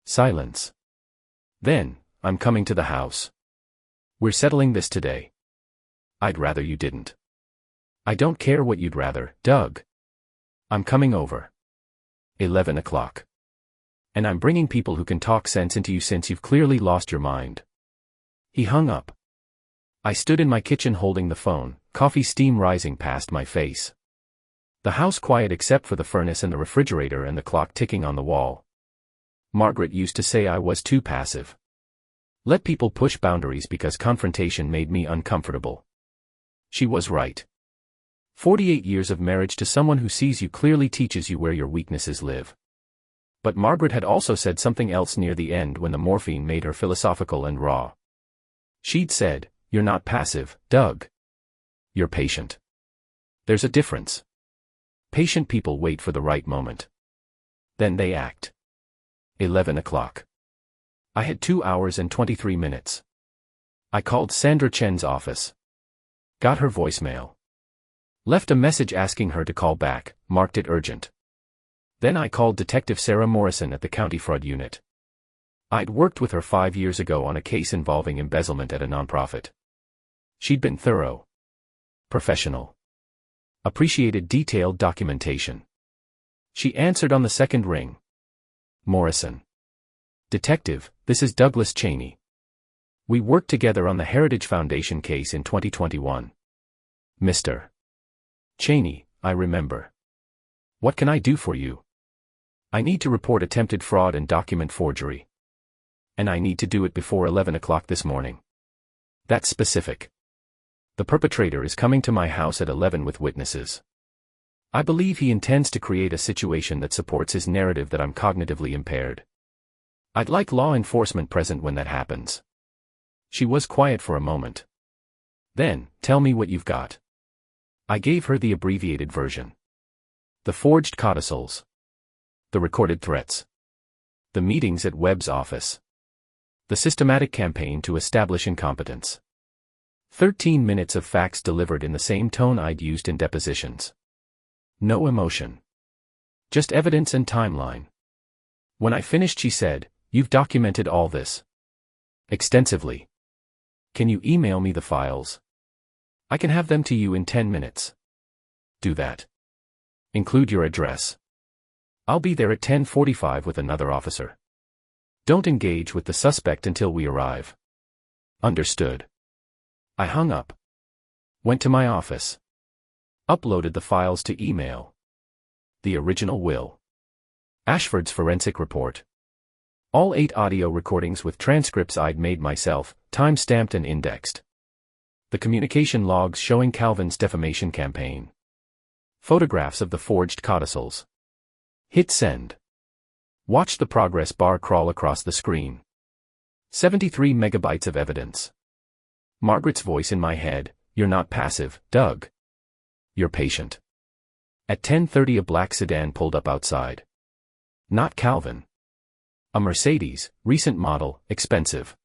Silence. Then, I'm coming to the house. We're settling this today. I'd rather you didn't. I don't care what you'd rather, Doug. I'm coming over. 11 o'clock. And I'm bringing people who can talk sense into you since you've clearly lost your mind. He hung up. I stood in my kitchen holding the phone, coffee steam rising past my face. The house quiet except for the furnace and the refrigerator and the clock ticking on the wall. Margaret used to say I was too passive. Let people push boundaries because confrontation made me uncomfortable. She was right. 48 years of marriage to someone who sees you clearly teaches you where your weaknesses live. But Margaret had also said something else near the end when the morphine made her philosophical and raw. She'd said, "You're not passive, Doug. You're patient. There's a difference. Patient people wait for the right moment. Then they act." 11 o'clock. I had 2 hours and 23 minutes. I called Sandra Chen's office. Got her voicemail. Left a message asking her to call back, marked it urgent. Then I called Detective Sarah Morrison at the County Fraud Unit. I'd worked with her 5 years ago on a case involving embezzlement at a nonprofit. She'd been thorough, professional, appreciated detailed documentation. She answered on the second ring. Morrison. Detective, this is Douglas Cheney. We worked together on the Heritage Foundation case in 2021. Mr. Cheney, I remember. What can I do for you? I need to report attempted fraud and document forgery. And I need to do it before 11 o'clock this morning. That's specific. The perpetrator is coming to my house at 11 with witnesses. I believe he intends to create a situation that supports his narrative that I'm cognitively impaired. I'd like law enforcement present when that happens. She was quiet for a moment. Then, tell me what you've got. I gave her the abbreviated version. The forged codicils. The recorded threats. The meetings at Webb's office. The systematic campaign to establish incompetence. 13 minutes of facts delivered in the same tone I'd used in depositions. No emotion. Just evidence and timeline. When I finished, she said, "You've documented all this. Extensively. Can you email me the files? I can have them to you in 10 minutes. Do that. Include your address. I'll be there at 10:45 with another officer. Don't engage with the suspect until we arrive." Understood. I hung up. Went to my office. Uploaded the files to email. The original will. Ashford's forensic report. All 8 audio recordings with transcripts I'd made myself, time-stamped and indexed. The communication logs showing Calvin's defamation campaign. Photographs of the forged codicils. Hit send. Watch the progress bar crawl across the screen. 73 megabytes of evidence. Margaret's voice in my head, "You're not passive, Doug. You're patient." At 10:30 a black sedan pulled up outside. Not Calvin. A Mercedes, recent model, expensive.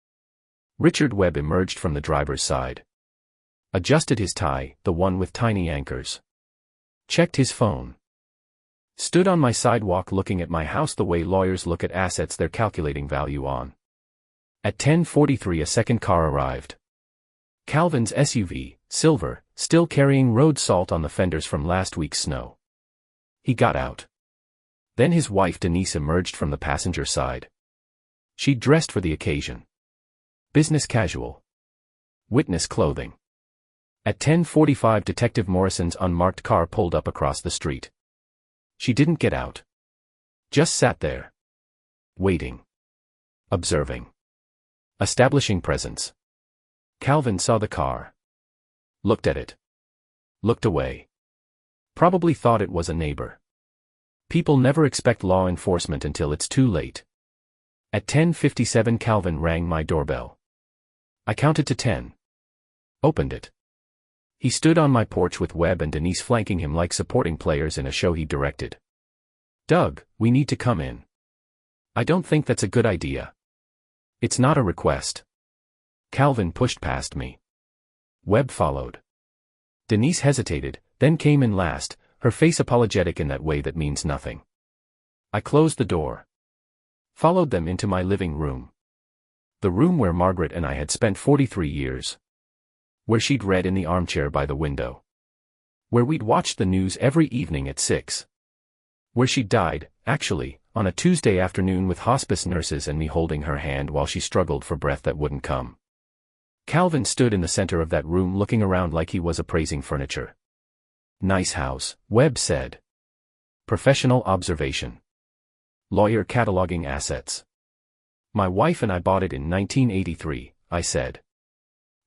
Richard Webb emerged from the driver's side. Adjusted his tie, the one with tiny anchors. Checked his phone. Stood on my sidewalk looking at my house the way lawyers look at assets they're calculating value on. At 10:43 a second car arrived. Calvin's SUV, silver, still carrying road salt on the fenders from last week's snow. He got out. Then his wife Denise emerged from the passenger side. She dressed for the occasion. Business casual. Witness clothing. At 10:45 Detective Morrison's unmarked car pulled up across the street. She didn't get out. Just sat there. Waiting. Observing. Establishing presence. Calvin saw the car. Looked at it. Looked away. Probably thought it was a neighbor. People never expect law enforcement until it's too late. At 10:57 Calvin rang my doorbell. I counted to 10. Opened it. He stood on my porch with Webb and Denise flanking him like supporting players in a show he directed. "Doug, we need to come in." "I don't think that's a good idea." "It's not a request." Calvin pushed past me. Webb followed. Denise hesitated, then came in last, her face apologetic in that way that means nothing. I closed the door. Followed them into my living room. The room where Margaret and I had spent 43 years. Where she'd read in the armchair by the window. Where we'd watched the news every evening at 6. Where she died, actually, on a Tuesday afternoon with hospice nurses and me holding her hand while she struggled for breath that wouldn't come. Calvin stood in the center of that room looking around like he was appraising furniture. "Nice house," Webb said. "Professional observation. Lawyer cataloging assets. My wife and I bought it in 1983, I said.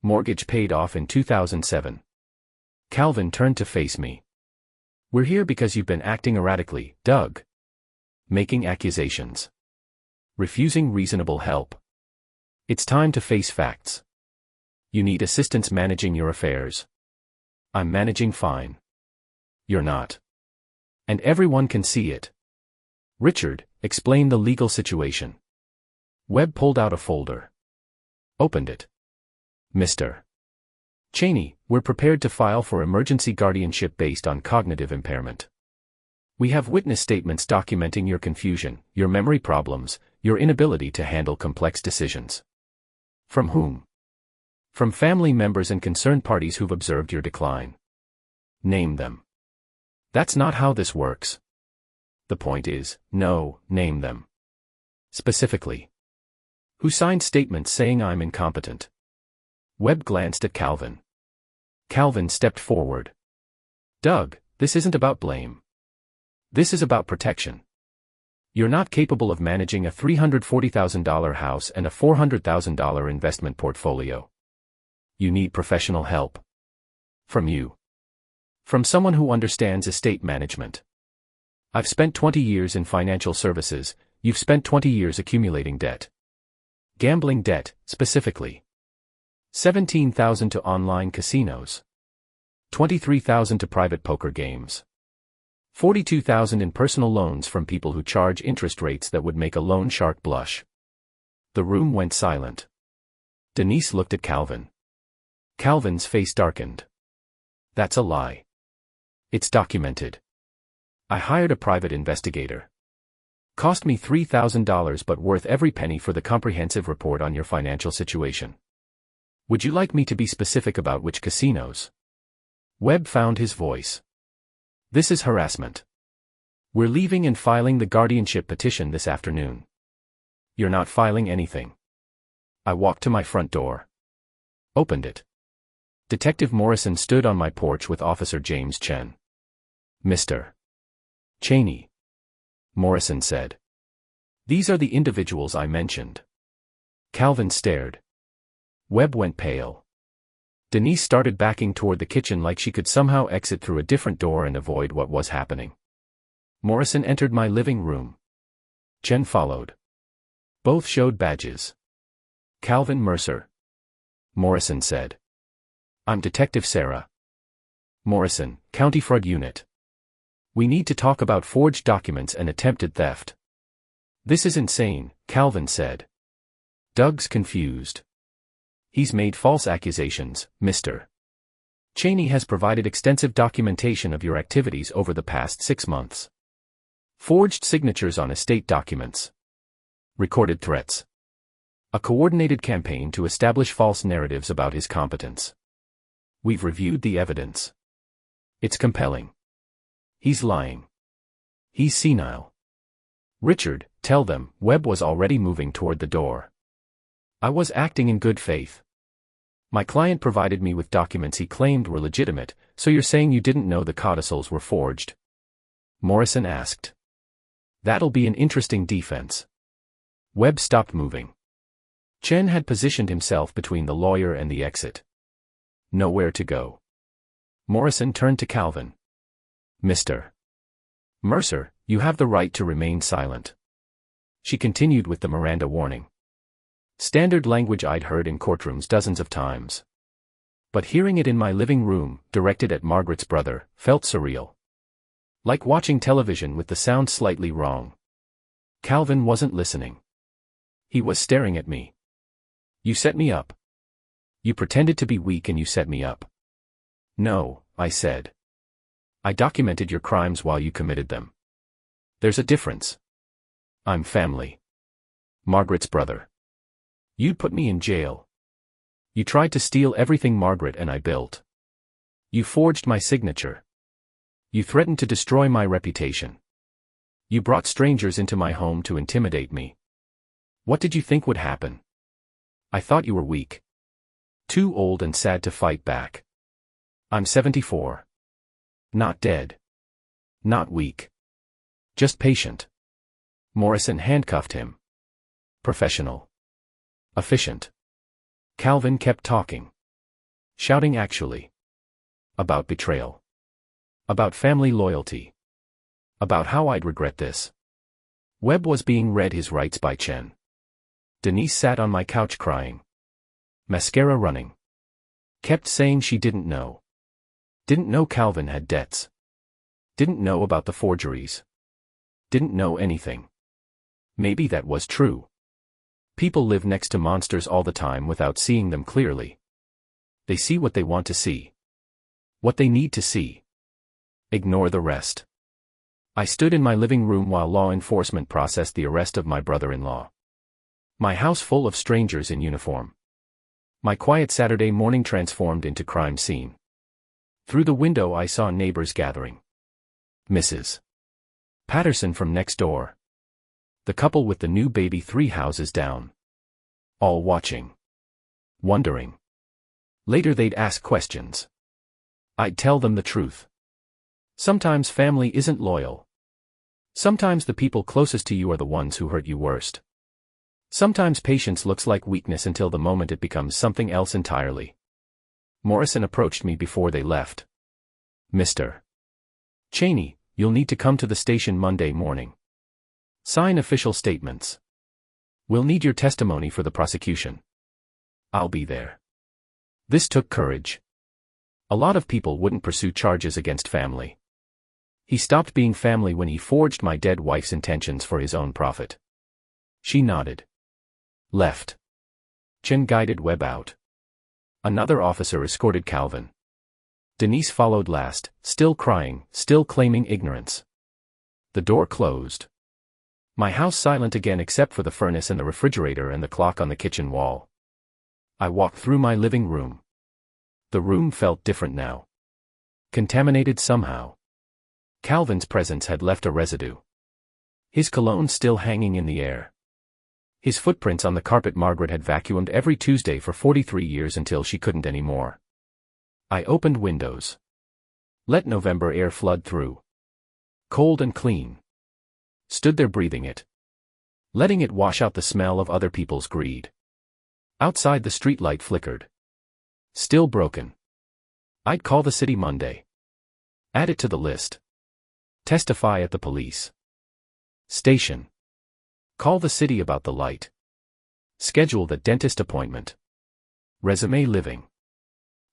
Mortgage paid off in 2007. Calvin turned to face me. "We're here because you've been acting erratically, Doug. Making accusations. Refusing reasonable help. It's time to face facts. You need assistance managing your affairs. I'm managing fine. You're not. And everyone can see it. Richard, explain the legal situation." Webb pulled out a folder. Opened it. "Mr. Cheney, we're prepared to file for emergency guardianship based on cognitive impairment. We have witness statements documenting your confusion, your memory problems, your inability to handle complex decisions. From whom? From family members and concerned parties who've observed your decline. Name them. That's not how this works. The point is, no, name them. Specifically. Who signed statements saying I'm incompetent? Webb glanced at Calvin. Calvin stepped forward. Doug, this isn't about blame. This is about protection. You're not capable of managing a $340,000 house and a $400,000 investment portfolio. You need professional help. From you. From someone who understands estate management. I've spent 20 years in financial services, you've spent 20 years accumulating debt. Gambling debt, specifically. $17,000 to online casinos. $23,000 to private poker games. $42,000 in personal loans from people who charge interest rates that would make a loan shark blush. The room went silent. Denise looked at Calvin. Calvin's face darkened. That's a lie. It's documented. I hired a private investigator. Cost me $3,000 but worth every penny for the comprehensive report on your financial situation. Would you like me to be specific about which casinos? Webb found his voice. This is harassment. We're leaving and filing the guardianship petition this afternoon. You're not filing anything. I walked to my front door. Opened it. Detective Morrison stood on my porch with Officer James Chen. Mr. Cheney. Morrison said. These are the individuals I mentioned. Calvin stared. Webb went pale. Denise started backing toward the kitchen like she could somehow exit through a different door and avoid what was happening. Morrison entered my living room. Chen followed. Both showed badges. Calvin Mercer. Morrison said. I'm Detective Sarah. Morrison, County Fraud Unit. We need to talk about forged documents and attempted theft. This is insane, Calvin said. Doug's confused. He's made false accusations, Mr. Cheney has provided extensive documentation of your activities over the past 6 months. Forged signatures on estate documents. Recorded threats. A coordinated campaign to establish false narratives about his competence. We've reviewed the evidence. It's compelling. He's lying. He's senile. Richard, tell them. Webb was already moving toward the door. I was acting in good faith. My client provided me with documents he claimed were legitimate, so you're saying you didn't know the codicils were forged? Morrison asked. That'll be an interesting defense. Webb stopped moving. Chen had positioned himself between the lawyer and the exit. Nowhere to go. Morrison turned to Calvin. Mr. Mercer, you have the right to remain silent. She continued with the Miranda warning. Standard language I'd heard in courtrooms dozens of times. But hearing it in my living room, directed at Margaret's brother, felt surreal. Like watching television with the sound slightly wrong. Calvin wasn't listening. He was staring at me. You set me up. You pretended to be weak and you set me up. No, I said. I documented your crimes while you committed them. There's a difference. I'm family. Margaret's brother. You'd put me in jail. You tried to steal everything Margaret and I built. You forged my signature. You threatened to destroy my reputation. You brought strangers into my home to intimidate me. What did you think would happen? I thought you were weak. Too old and sad to fight back. I'm 74. Not dead. Not weak. Just patient. Morrison handcuffed him. Professional. Efficient. Calvin kept talking. Shouting actually. About betrayal. About family loyalty. About how I'd regret this. Webb was being read his rights by Chen. Denise sat on my couch crying. Mascara running. Kept saying she didn't know. Didn't know Calvin had debts. Didn't know about the forgeries. Didn't know anything. Maybe that was true. People live next to monsters all the time without seeing them clearly. They see what they want to see. What they need to see. Ignore the rest. I stood in my living room while law enforcement processed the arrest of my brother-in-law. My house full of strangers in uniform. My quiet Saturday morning transformed into crime scene. Through the window I saw neighbors gathering. Mrs. Patterson from next door. The couple with the new baby 3 houses down. All watching. Wondering. Later they'd ask questions. I'd tell them the truth. Sometimes family isn't loyal. Sometimes the people closest to you are the ones who hurt you worst. Sometimes patience looks like weakness until the moment it becomes something else entirely. Morrison approached me before they left. Mr. Cheney, you'll need to come to the station Monday morning. Sign official statements. We'll need your testimony for the prosecution. I'll be there. This took courage. A lot of people wouldn't pursue charges against family. He stopped being family when he forged my dead wife's intentions for his own profit. She nodded. Left. Chen guided Webb out. Another officer escorted Calvin. Denise followed last, still crying, still claiming ignorance. The door closed. My house silent again except for the furnace and the refrigerator and the clock on the kitchen wall. I walked through my living room. The room felt different now. Contaminated somehow. Calvin's presence had left a residue. His cologne still hanging in the air. His footprints on the carpet Margaret had vacuumed every Tuesday for 43 years until she couldn't anymore. I opened windows. Let November air flood through. Cold and clean. Stood there breathing it. Letting it wash out the smell of other people's greed. Outside the streetlight flickered. Still broken. I'd call the city Monday. Add it to the list. Testify at the police station. Call the city about the light. Schedule the dentist appointment. Resume living.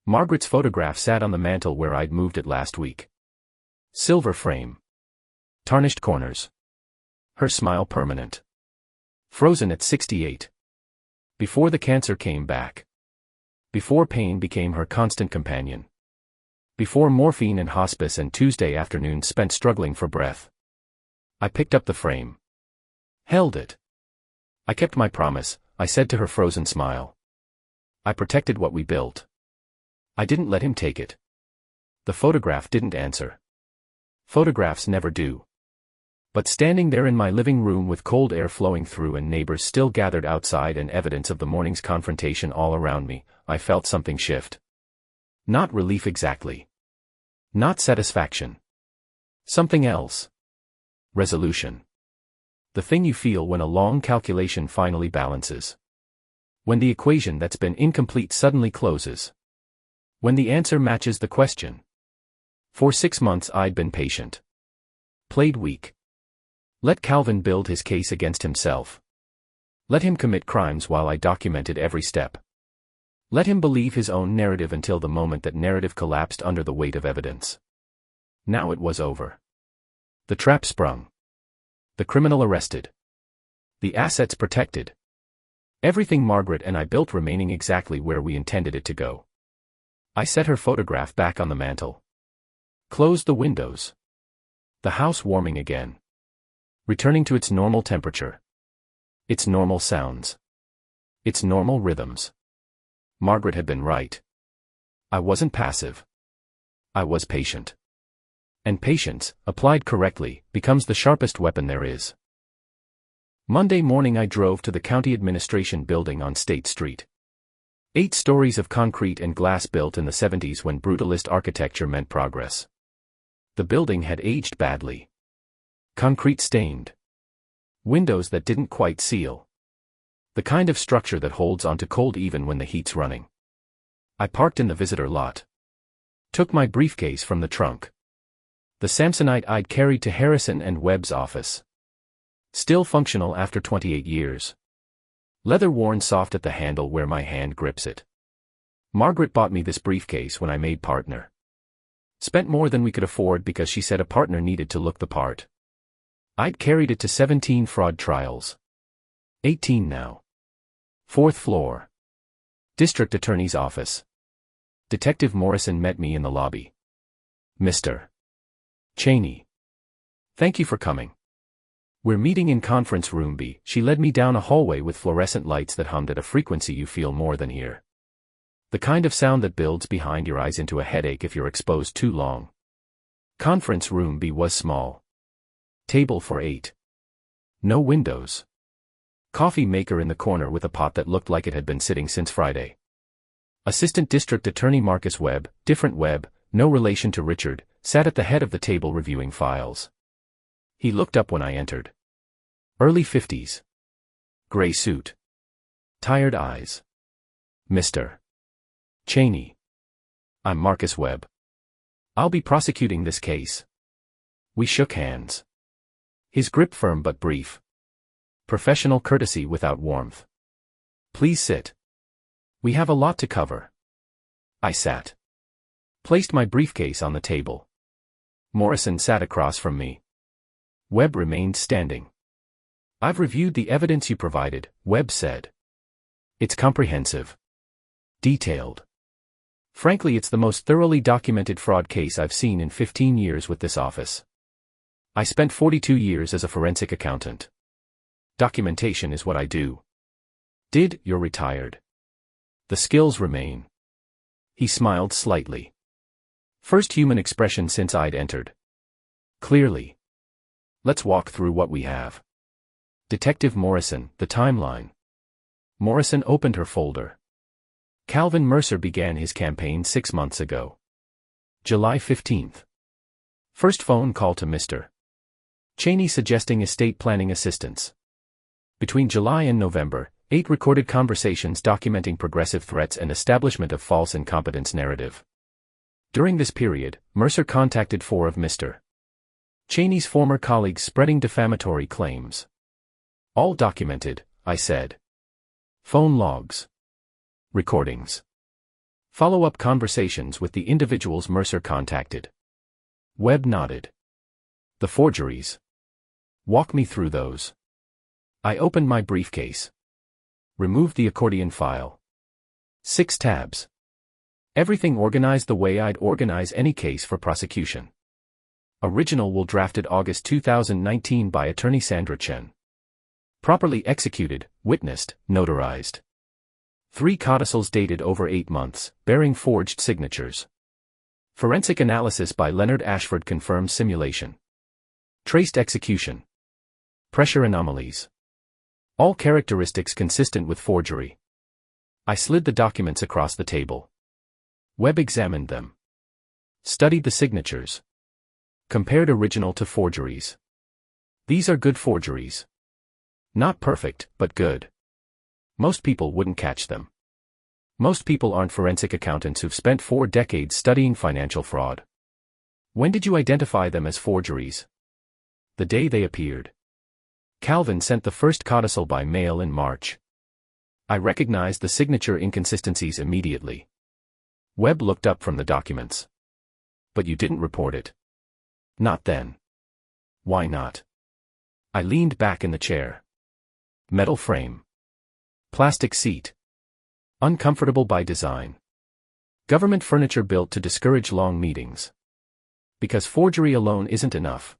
Margaret's photograph sat on the mantel where I'd moved it last week. Silver frame. Tarnished corners. Her smile permanent. Frozen at 68. Before the cancer came back. Before pain became her constant companion. Before morphine and hospice and Tuesday afternoons spent struggling for breath. I picked up the frame. Held it. I kept my promise, I said to her frozen smile. I protected what we built. I didn't let him take it. The photograph didn't answer. Photographs never do. But standing there in my living room with cold air flowing through and neighbors still gathered outside and evidence of the morning's confrontation all around me, I felt something shift. Not relief exactly. Not satisfaction. Something else. Resolution. The thing you feel when a long calculation finally balances. When the equation that's been incomplete suddenly closes. When the answer matches the question. For 6 months I'd been patient. Played weak. Let Calvin build his case against himself. Let him commit crimes while I documented every step. Let him believe his own narrative until the moment that narrative collapsed under the weight of evidence. Now it was over. The trap sprung. The criminal arrested. The assets protected. Everything Margaret and I built remaining exactly where we intended it to go. I set her photograph back on the mantel. Closed the windows. The house warming again. Returning to its normal temperature. Its normal sounds. Its normal rhythms. Margaret had been right. I wasn't passive. I was patient. And patience, applied correctly, becomes the sharpest weapon there is. Monday morning I drove to the county administration building on State Street. 8 stories of concrete and glass built in the 70s when brutalist architecture meant progress. The building had aged badly. Concrete stained. Windows that didn't quite seal. The kind of structure that holds onto cold even when the heat's running. I parked in the visitor lot. Took my briefcase from the trunk. The Samsonite I'd carried to Harrison and Webb's office. Still functional after 28 years. Leather worn soft at the handle where my hand grips it. Margaret bought me this briefcase when I made partner. Spent more than we could afford because she said a partner needed to look the part. I'd carried it to 17 fraud trials. 18 now. 4th floor. District Attorney's Office. Detective Morrison met me in the lobby. Mr. Cheney. Thank you for coming. We're meeting in conference room B. She led me down a hallway with fluorescent lights that hummed at a frequency you feel more than hear. The kind of sound that builds behind your eyes into a headache if you're exposed too long. Conference room B was small. Table for 8. No windows. Coffee maker in the corner with a pot that looked like it had been sitting since Friday. Assistant District Attorney Marcus Webb, different Webb, no relation to Richard, sat at the head of the table reviewing files. He looked up when I entered. Early 50s. Gray suit. Tired eyes. Mr. Cheney. I'm Marcus Webb. I'll be prosecuting this case. We shook hands. His grip firm but brief. Professional courtesy without warmth. Please sit. We have a lot to cover. I sat. Placed my briefcase on the table. Morrison sat across from me. Webb remained standing. I've reviewed the evidence you provided, Webb said. It's comprehensive. Detailed. Frankly, it's the most thoroughly documented fraud case I've seen in 15 years with this office. I spent 42 years as a forensic accountant. Documentation is what I do. You're retired. The skills remain. He smiled slightly. First human expression since I'd entered. Clearly. Let's walk through what we have. Detective Morrison, the timeline. Morrison opened her folder. Calvin Mercer began his campaign 6 months ago. July 15th. First phone call to Mr. Cheney suggesting estate planning assistance. Between July and November, 8 recorded conversations documenting progressive threats and establishment of false incompetence narrative. During this period, Mercer contacted 4 of Mr. Cheney's former colleagues spreading defamatory claims. All documented, I said. Phone logs. Recordings. Follow-up conversations with the individuals Mercer contacted. Webb nodded. The forgeries. Walk me through those. I opened my briefcase. Removed the accordion file. 6 tabs. Everything organized the way I'd organize any case for prosecution. Original will drafted August 2019 by attorney Sandra Chen. Properly executed, witnessed, notarized. 3 codicils dated over 8 months, bearing forged signatures. Forensic analysis by Leonard Ashford confirms simulation. Traced execution. Pressure anomalies. All characteristics consistent with forgery. I slid the documents across the table. Webb examined them. Studied the signatures. Compared original to forgeries. These are good forgeries. Not perfect, but good. Most people wouldn't catch them. Most people aren't forensic accountants who've spent 4 decades studying financial fraud. When did you identify them as forgeries? The day they appeared. Calvin sent the first codicil by mail in March. I recognized the signature inconsistencies immediately. Webb looked up from the documents. But you didn't report it. Not then. Why not? I leaned back in the chair. Metal frame. Plastic seat. Uncomfortable by design. Government furniture built to discourage long meetings. Because forgery alone isn't enough.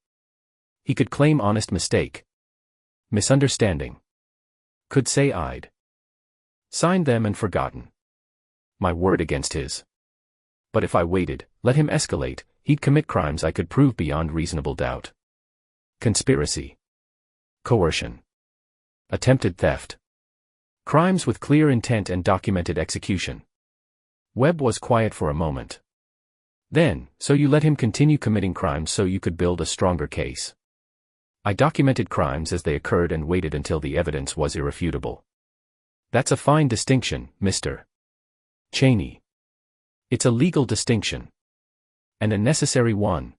He could claim honest mistake. Misunderstanding. Could say I'd signed them and forgotten. My word against his. But if I waited, let him escalate, he'd commit crimes I could prove beyond reasonable doubt. Conspiracy. Coercion. Attempted theft. Crimes with clear intent and documented execution. Webb was quiet for a moment. Then, so you let him continue committing crimes so you could build a stronger case. I documented crimes as they occurred and waited until the evidence was irrefutable. That's a fine distinction, Mr. Cheney. It's a legal distinction. And a necessary one.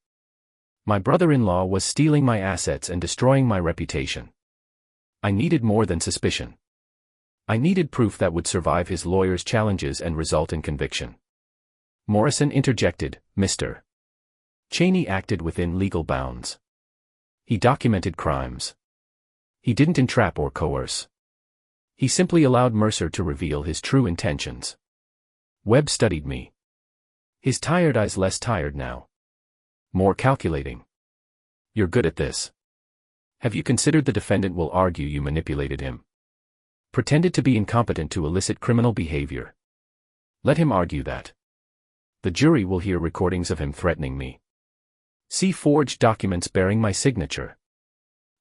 My brother-in-law was stealing my assets and destroying my reputation. I needed more than suspicion. I needed proof that would survive his lawyer's challenges and result in conviction. Morrison interjected, Mr. Cheney acted within legal bounds. He documented crimes. He didn't entrap or coerce. He simply allowed Mercer to reveal his true intentions. Webb studied me. His tired eyes less tired now. More calculating. You're good at this. Have you considered the defendant will argue you manipulated him? Pretended to be incompetent to elicit criminal behavior. Let him argue that. The jury will hear recordings of him threatening me. See forged documents bearing my signature.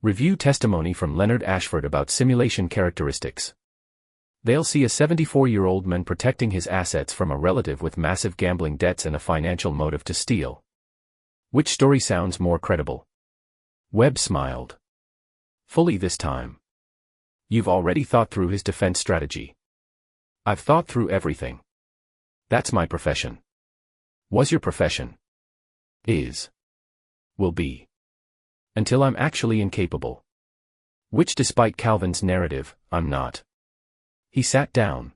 Review testimony from Leonard Ashford about simulation characteristics. They'll see a 74-year-old man protecting his assets from a relative with massive gambling debts and a financial motive to steal. Which story sounds more credible? Webb smiled. Fully this time. You've already thought through his defense strategy. I've thought through everything. That's my profession. Was your profession. Is. Will be. Until I'm actually incapable. Which, despite Calvin's narrative, I'm not. He sat down.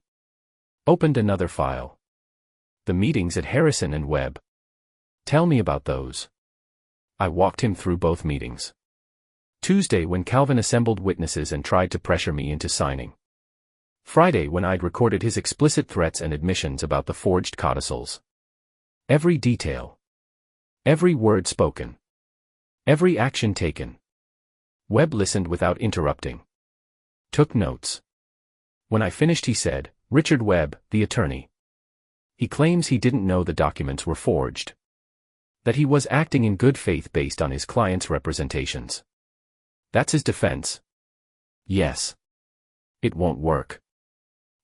Opened another file. The meetings at Harrison and Webb. Tell me about those. I walked him through both meetings. Tuesday when Calvin assembled witnesses and tried to pressure me into signing. Friday when I'd recorded his explicit threats and admissions about the forged codicils. Every detail. Every word spoken. Every action taken. Webb listened without interrupting. Took notes. When I finished he said, Richard Webb, the attorney. He claims he didn't know the documents were forged. That he was acting in good faith based on his client's representations. That's his defense. Yes. It won't work.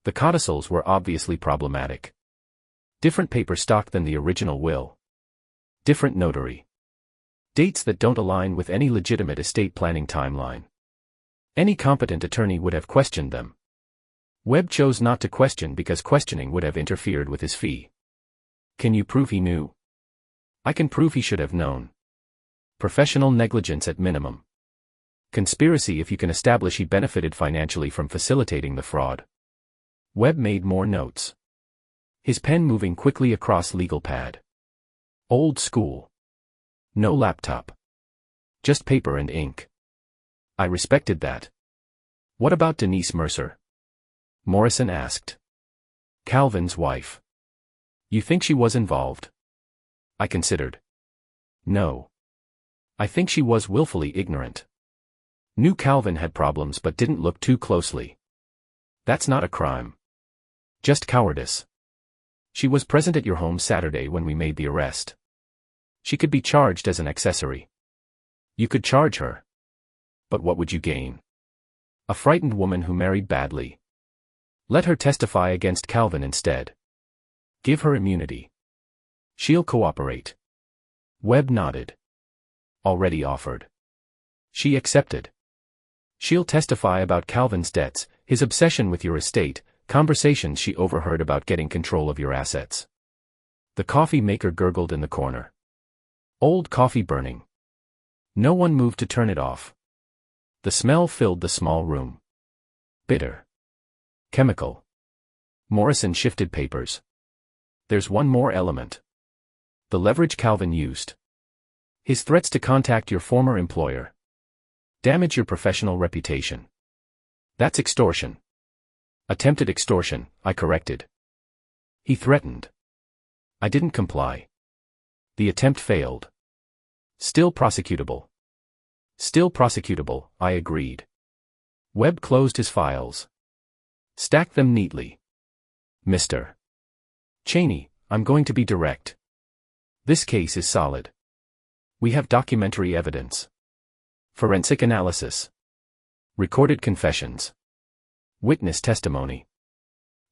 The codicils were obviously problematic. Different paper stock than the original will. Different notary. Dates that don't align with any legitimate estate planning timeline. Any competent attorney would have questioned them. Webb chose not to question because questioning would have interfered with his fee. Can you prove he knew? I can prove he should have known. Professional negligence at minimum. Conspiracy if you can establish he benefited financially from facilitating the fraud. Webb made more notes. His pen moving quickly across legal pad. Old school. No laptop. Just paper and ink. I respected that. What about Denise Mercer? Morrison asked. Calvin's wife. You think she was involved? I considered. No. I think she was willfully ignorant. Knew Calvin had problems but didn't look too closely. That's not a crime. Just cowardice. She was present at your home Saturday when we made the arrest. She could be charged as an accessory. You could charge her. But what would you gain? A frightened woman who married badly. Let her testify against Calvin instead. Give her immunity. She'll cooperate. Webb nodded. Already offered. She accepted. She'll testify about Calvin's debts, his obsession with your estate, conversations she overheard about getting control of your assets. The coffee maker gurgled in the corner. Old coffee burning. No one moved to turn it off. The smell filled the small room. Bitter. Chemical. Morrison shifted papers. There's one more element. The leverage Calvin used. His threats to contact your former employer. Damage your professional reputation. That's extortion. Attempted extortion, I corrected. He threatened. I didn't comply. The attempt failed. Still prosecutable. Still prosecutable, I agreed. Webb closed his files. Stacked them neatly. Mr. Cheney, I'm going to be direct. This case is solid. We have documentary evidence. Forensic analysis. Recorded confessions. Witness testimony.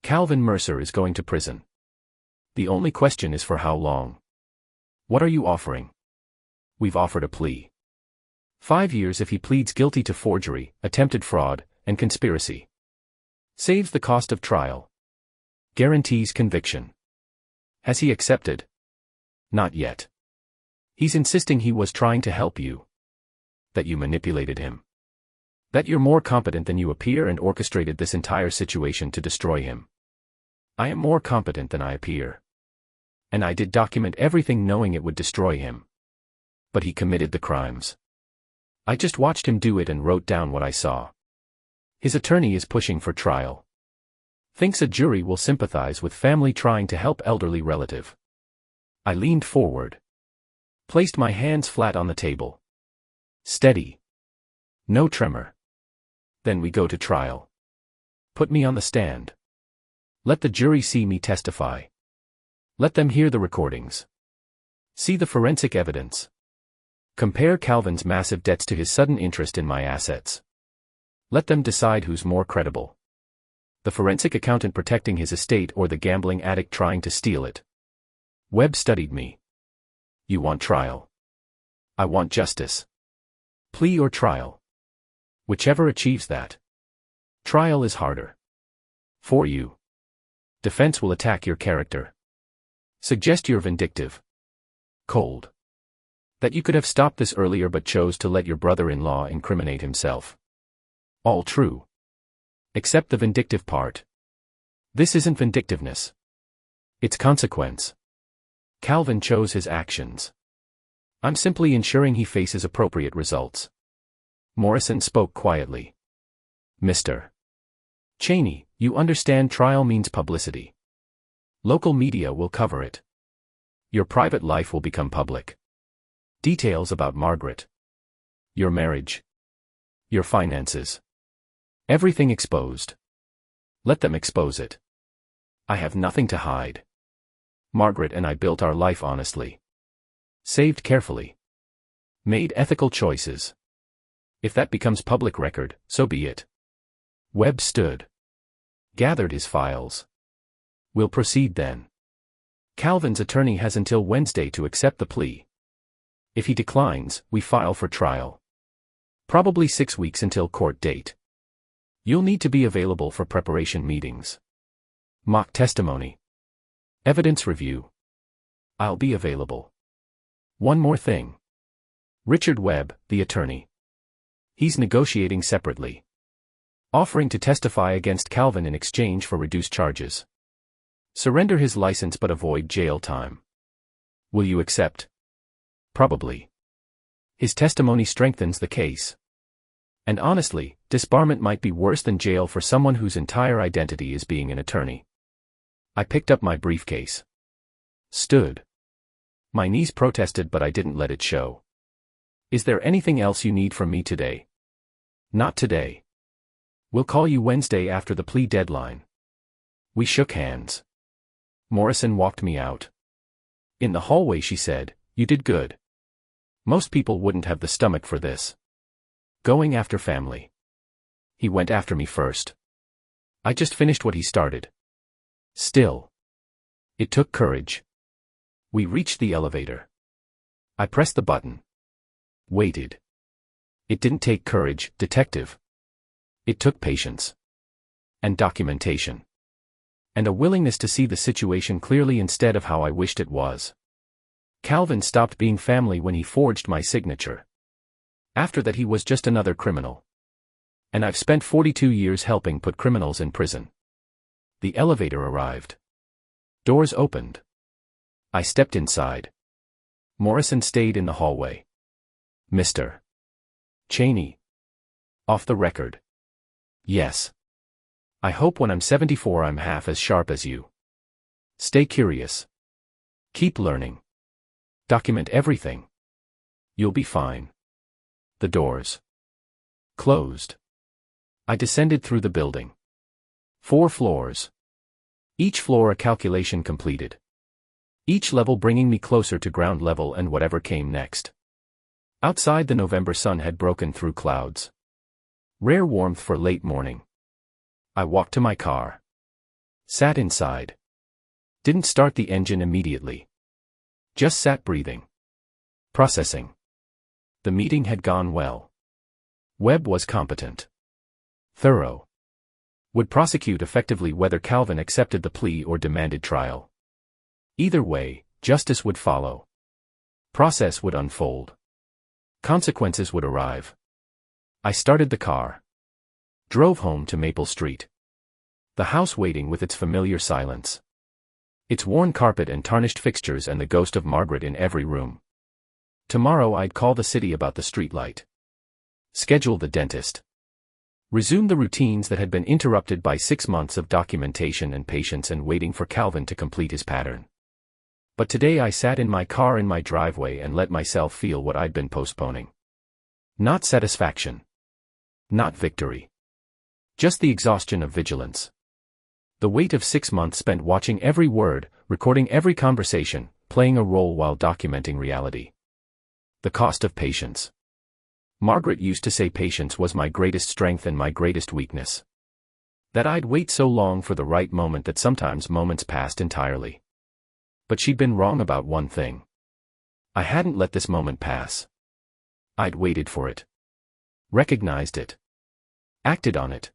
Calvin Mercer is going to prison. The only question is for how long. What are you offering? We've offered a plea. 5 years if he pleads guilty to forgery, attempted fraud, and conspiracy. Saves the cost of trial. Guarantees conviction. Has he accepted? Not yet. He's insisting he was trying to help you. That you manipulated him. That you're more competent than you appear and orchestrated this entire situation to destroy him. I am more competent than I appear. And I did document everything knowing it would destroy him. But he committed the crimes. I just watched him do it and wrote down what I saw. His attorney is pushing for trial. Thinks a jury will sympathize with family trying to help elderly relative. I leaned forward. Placed my hands flat on the table. Steady. No tremor. Then we go to trial. Put me on the stand. Let the jury see me testify. Let them hear the recordings. See the forensic evidence. Compare Calvin's massive debts to his sudden interest in my assets. Let them decide who's more credible. The forensic accountant protecting his estate or the gambling addict trying to steal it. Webb studied me. You want trial. I want justice. Plea or trial. Whichever achieves that. Trial is harder. For you. Defense will attack your character. Suggest you're vindictive. Cold. That you could have stopped this earlier but chose to let your brother-in-law incriminate himself. All true. Except the vindictive part. This isn't vindictiveness. It's consequence. Calvin chose his actions. I'm simply ensuring he faces appropriate results. Morrison spoke quietly. Mr. Cheney, you understand trial means publicity. Local media will cover it. Your private life will become public. Details about Margaret. Your marriage. Your finances. Everything exposed. Let them expose it. I have nothing to hide. Margaret and I built our life honestly. Saved carefully. Made ethical choices. If that becomes public record, so be it. Webb stood. Gathered his files. We'll proceed then. Calvin's attorney has until Wednesday to accept the plea. If he declines, we file for trial. Probably 6 weeks until court date. You'll need to be available for preparation meetings. Mock testimony. Evidence review. I'll be available. One more thing. Richard Webb, the attorney. He's negotiating separately. Offering to testify against Calvin in exchange for reduced charges. Surrender his license but avoid jail time. Will you accept? Probably. His testimony strengthens the case. And honestly, disbarment might be worse than jail for someone whose entire identity is being an attorney. I picked up my briefcase. Stood. My knees protested but I didn't let it show. Is there anything else you need from me today? Not today. We'll call you Wednesday after the plea deadline. We shook hands. Morrison walked me out. In the hallway she said, you did good. Most people wouldn't have the stomach for this. Going after family. He went after me first. I just finished what he started. Still. It took courage. We reached the elevator. I pressed the button. Waited. It didn't take courage, detective. It took patience. And documentation. And a willingness to see the situation clearly instead of how I wished it was. Calvin stopped being family when he forged my signature. After that he was just another criminal. And I've spent 42 years helping put criminals in prison. The elevator arrived. Doors opened. I stepped inside. Morrison stayed in the hallway. Mr. Cheney. Off the record. Yes. I hope when I'm 74 I'm half as sharp as you. Stay curious. Keep learning. Document everything. You'll be fine. The doors closed. I descended through the building. 4 floors. Each floor a calculation completed. Each level bringing me closer to ground level and whatever came next. Outside the November sun had broken through clouds. Rare warmth for late morning. I walked to my car. Sat inside. Didn't start the engine immediately. Just sat breathing. Processing. The meeting had gone well. Webb was competent. Thorough. Would prosecute effectively whether Calvin accepted the plea or demanded trial. Either way, justice would follow. Process would unfold. Consequences would arrive. I started the car. Drove home to Maple Street. The house waiting with its familiar silence. Its worn carpet and tarnished fixtures and the ghost of Margaret in every room. Tomorrow I'd call the city about the streetlight. Schedule the dentist. Resume the routines that had been interrupted by 6 months of documentation and patience and waiting for Calvin to complete his pattern. But today I sat in my car in my driveway and let myself feel what I'd been postponing. Not satisfaction. Not victory. Just the exhaustion of vigilance. The weight of 6 months spent watching every word, recording every conversation, playing a role while documenting reality. The cost of patience. Margaret used to say patience was my greatest strength and my greatest weakness. That I'd wait so long for the right moment that sometimes moments passed entirely. But she'd been wrong about one thing. I hadn't let this moment pass. I'd waited for it. Recognized it. Acted on it.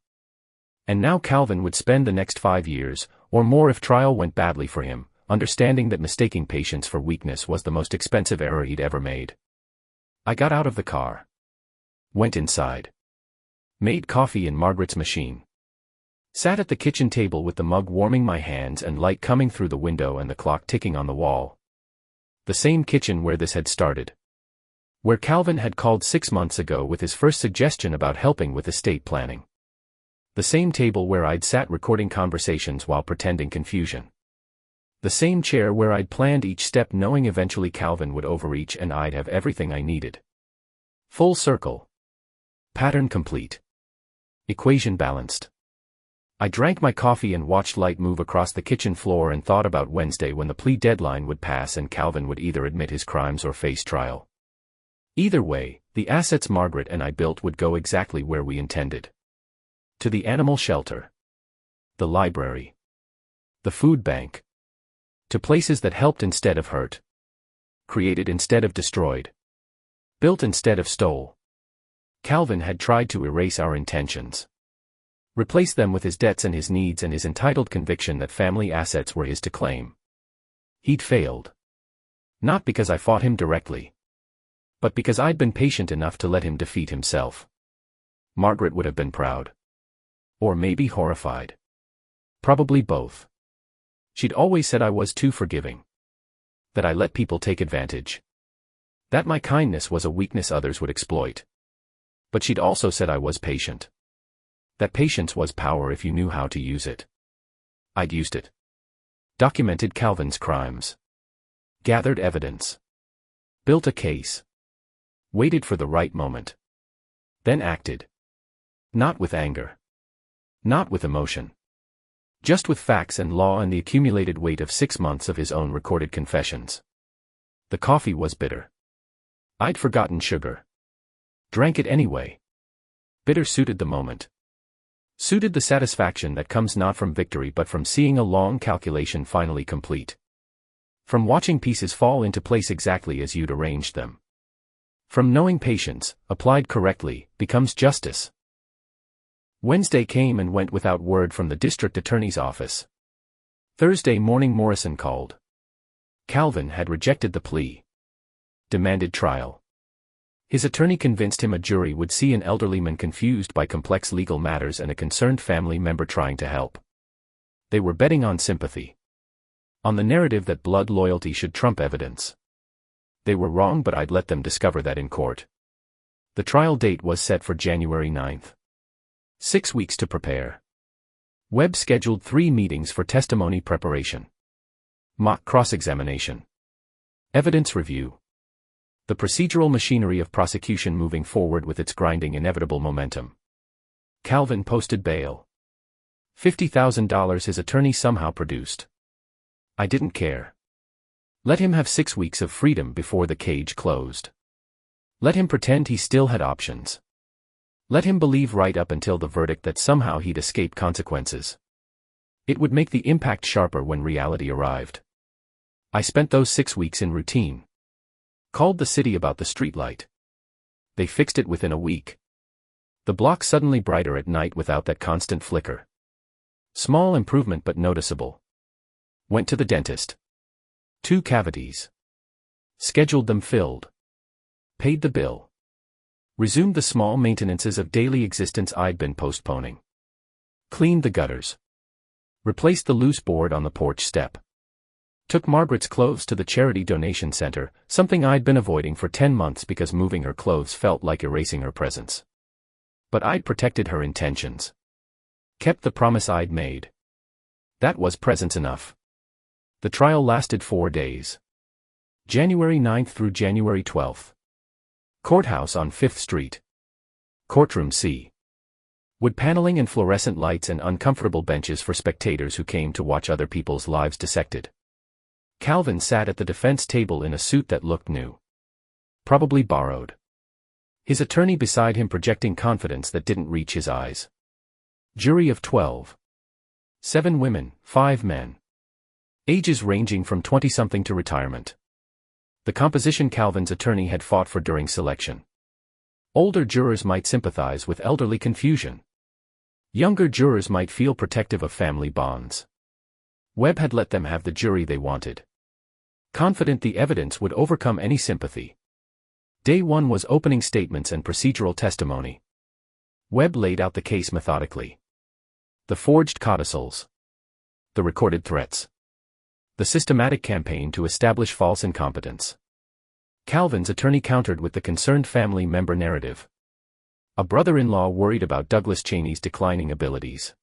And now Calvin would spend the next 5 years, or more if trial went badly for him, understanding that mistaking patience for weakness was the most expensive error he'd ever made. I got out of the car. Went inside. Made coffee in Margaret's machine. Sat at the kitchen table with the mug warming my hands and light coming through the window and the clock ticking on the wall. The same kitchen where this had started. Where Calvin had called 6 months ago with his first suggestion about helping with estate planning. The same table where I'd sat recording conversations while pretending confusion. The same chair where I'd planned each step knowing eventually Calvin would overreach and I'd have everything I needed. Full circle. Pattern complete. Equation balanced. I drank my coffee and watched light move across the kitchen floor and thought about Wednesday when the plea deadline would pass and Calvin would either admit his crimes or face trial. Either way, the assets Margaret and I built would go exactly where we intended. To the animal shelter. The library. The food bank. To places that helped instead of hurt. Created instead of destroyed. Built instead of stole. Calvin had tried to erase our intentions. Replace them with his debts and his needs and his entitled conviction that family assets were his to claim. He'd failed. Not because I fought him directly. But because I'd been patient enough to let him defeat himself. Margaret would have been proud. Or maybe horrified. Probably both. She'd always said I was too forgiving. That I let people take advantage. That my kindness was a weakness others would exploit. But she'd also said I was patient. That patience was power if you knew how to use it. I'd used it. Documented Calvin's crimes. Gathered evidence. Built a case. Waited for the right moment. Then acted. Not with anger. Not with emotion. Just with facts and law and the accumulated weight of 6 months of his own recorded confessions. The coffee was bitter. I'd forgotten sugar. Drank it anyway. Bitter suited the moment. Suited the satisfaction that comes not from victory but from seeing a long calculation finally complete. From watching pieces fall into place exactly as you'd arranged them. From knowing patience, applied correctly, becomes justice. Wednesday came and went without word from the district attorney's office. Thursday morning Morrison called. Calvin had rejected the plea. Demanded trial. His attorney convinced him a jury would see an elderly man confused by complex legal matters and a concerned family member trying to help. They were betting on sympathy. On the narrative that blood loyalty should trump evidence. They were wrong, but I'd let them discover that in court. The trial date was set for January 9th. 6 weeks to prepare. Webb scheduled 3 meetings for testimony preparation. Mock cross-examination. Evidence review. The procedural machinery of prosecution moving forward with its grinding inevitable momentum. Calvin posted bail. $50,000 his attorney somehow produced. I didn't care. Let him have 6 weeks of freedom before the cage closed. Let him pretend he still had options. Let him believe right up until the verdict that somehow he'd escape consequences. It would make the impact sharper when reality arrived. I spent those 6 weeks in routine. Called the city about the streetlight. They fixed it within a week. The block suddenly brighter at night without that constant flicker. Small improvement but noticeable. Went to the dentist. 2 cavities. Scheduled them filled. Paid the bill. Resumed the small maintenances of daily existence I'd been postponing. Cleaned the gutters. Replaced the loose board on the porch step. Took Margaret's clothes to the charity donation center, something I'd been avoiding for 10 months because moving her clothes felt like erasing her presence. But I'd protected her intentions. Kept the promise I'd made. That was presence enough. The trial lasted 4 days. January 9th through January 12th. Courthouse on 5th Street. Courtroom C. Wood paneling and fluorescent lights and uncomfortable benches for spectators who came to watch other people's lives dissected. Calvin sat at the defense table in a suit that looked new. Probably borrowed. His attorney beside him projecting confidence that didn't reach his eyes. Jury of 12. 7 women, 5 men. Ages ranging from 20-something to retirement. The composition Calvin's attorney had fought for during selection. Older jurors might sympathize with elderly confusion. Younger jurors might feel protective of family bonds. Webb had let them have the jury they wanted. Confident the evidence would overcome any sympathy. Day 1 was opening statements and procedural testimony. Webb laid out the case methodically. The forged codicils. The recorded threats. The systematic campaign to establish false incompetence. Calvin's attorney countered with the concerned family member narrative. A brother-in-law worried about Douglas Cheney's declining abilities.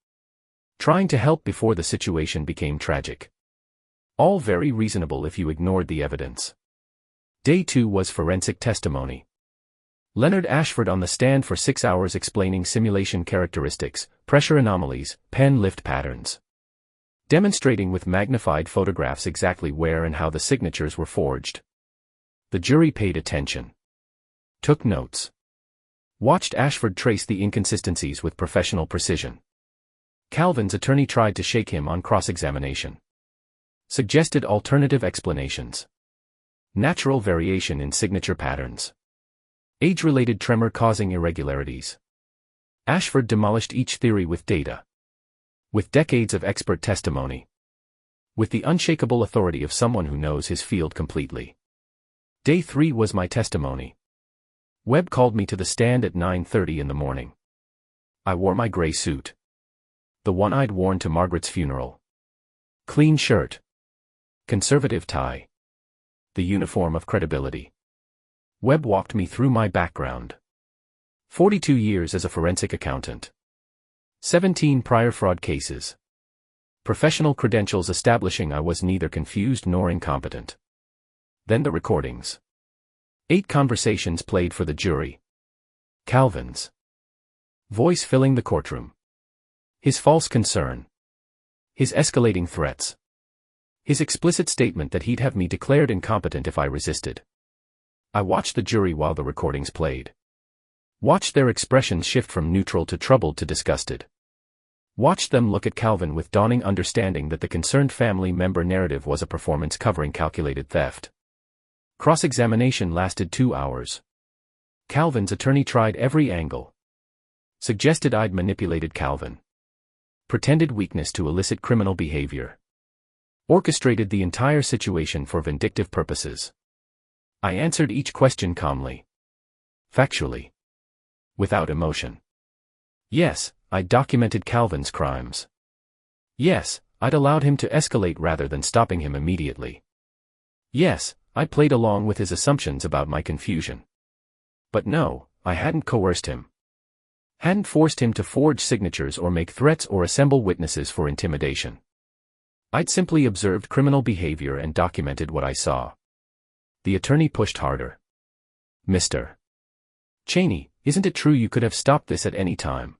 Trying to help before the situation became tragic. All very reasonable if you ignored the evidence. Day 2 was forensic testimony. Leonard Ashford on the stand for 6 hours explaining simulation characteristics, pressure anomalies, pen lift patterns. Demonstrating with magnified photographs exactly where and how the signatures were forged. The jury paid attention. Took notes. Watched Ashford trace the inconsistencies with professional precision. Calvin's attorney tried to shake him on cross-examination. Suggested alternative explanations. Natural variation in signature patterns. Age-related tremor causing irregularities. Ashford demolished each theory with data. With decades of expert testimony. With the unshakable authority of someone who knows his field completely. Day 3 was my testimony. Webb called me to the stand at 9:30 in the morning. I wore my gray suit. The one I'd worn to Margaret's funeral. Clean shirt. Conservative tie. The uniform of credibility. Webb walked me through my background. 42 years as a forensic accountant. 17 prior fraud cases. Professional credentials establishing I was neither confused nor incompetent. Then the recordings. 8 conversations played for the jury. Calvin's voice filling the courtroom. His false concern. His escalating threats. His explicit statement that he'd have me declared incompetent if I resisted. I watched the jury while the recordings played. Watched their expressions shift from neutral to troubled to disgusted. Watched them look at Calvin with dawning understanding that the concerned family member narrative was a performance covering calculated theft. Cross-examination lasted 2 hours. Calvin's attorney tried every angle. Suggested I'd manipulated Calvin. Pretended weakness to elicit criminal behavior. Orchestrated the entire situation for vindictive purposes. I answered each question calmly. Factually. Without emotion. Yes, I'd documented Calvin's crimes. Yes, I'd allowed him to escalate rather than stopping him immediately. Yes, I played along with his assumptions about my confusion. But no, I hadn't coerced him. Hadn't forced him to forge signatures or make threats or assemble witnesses for intimidation. I'd simply observed criminal behavior and documented what I saw. The attorney pushed harder. Mr. Cheney, isn't it true you could have stopped this at any time?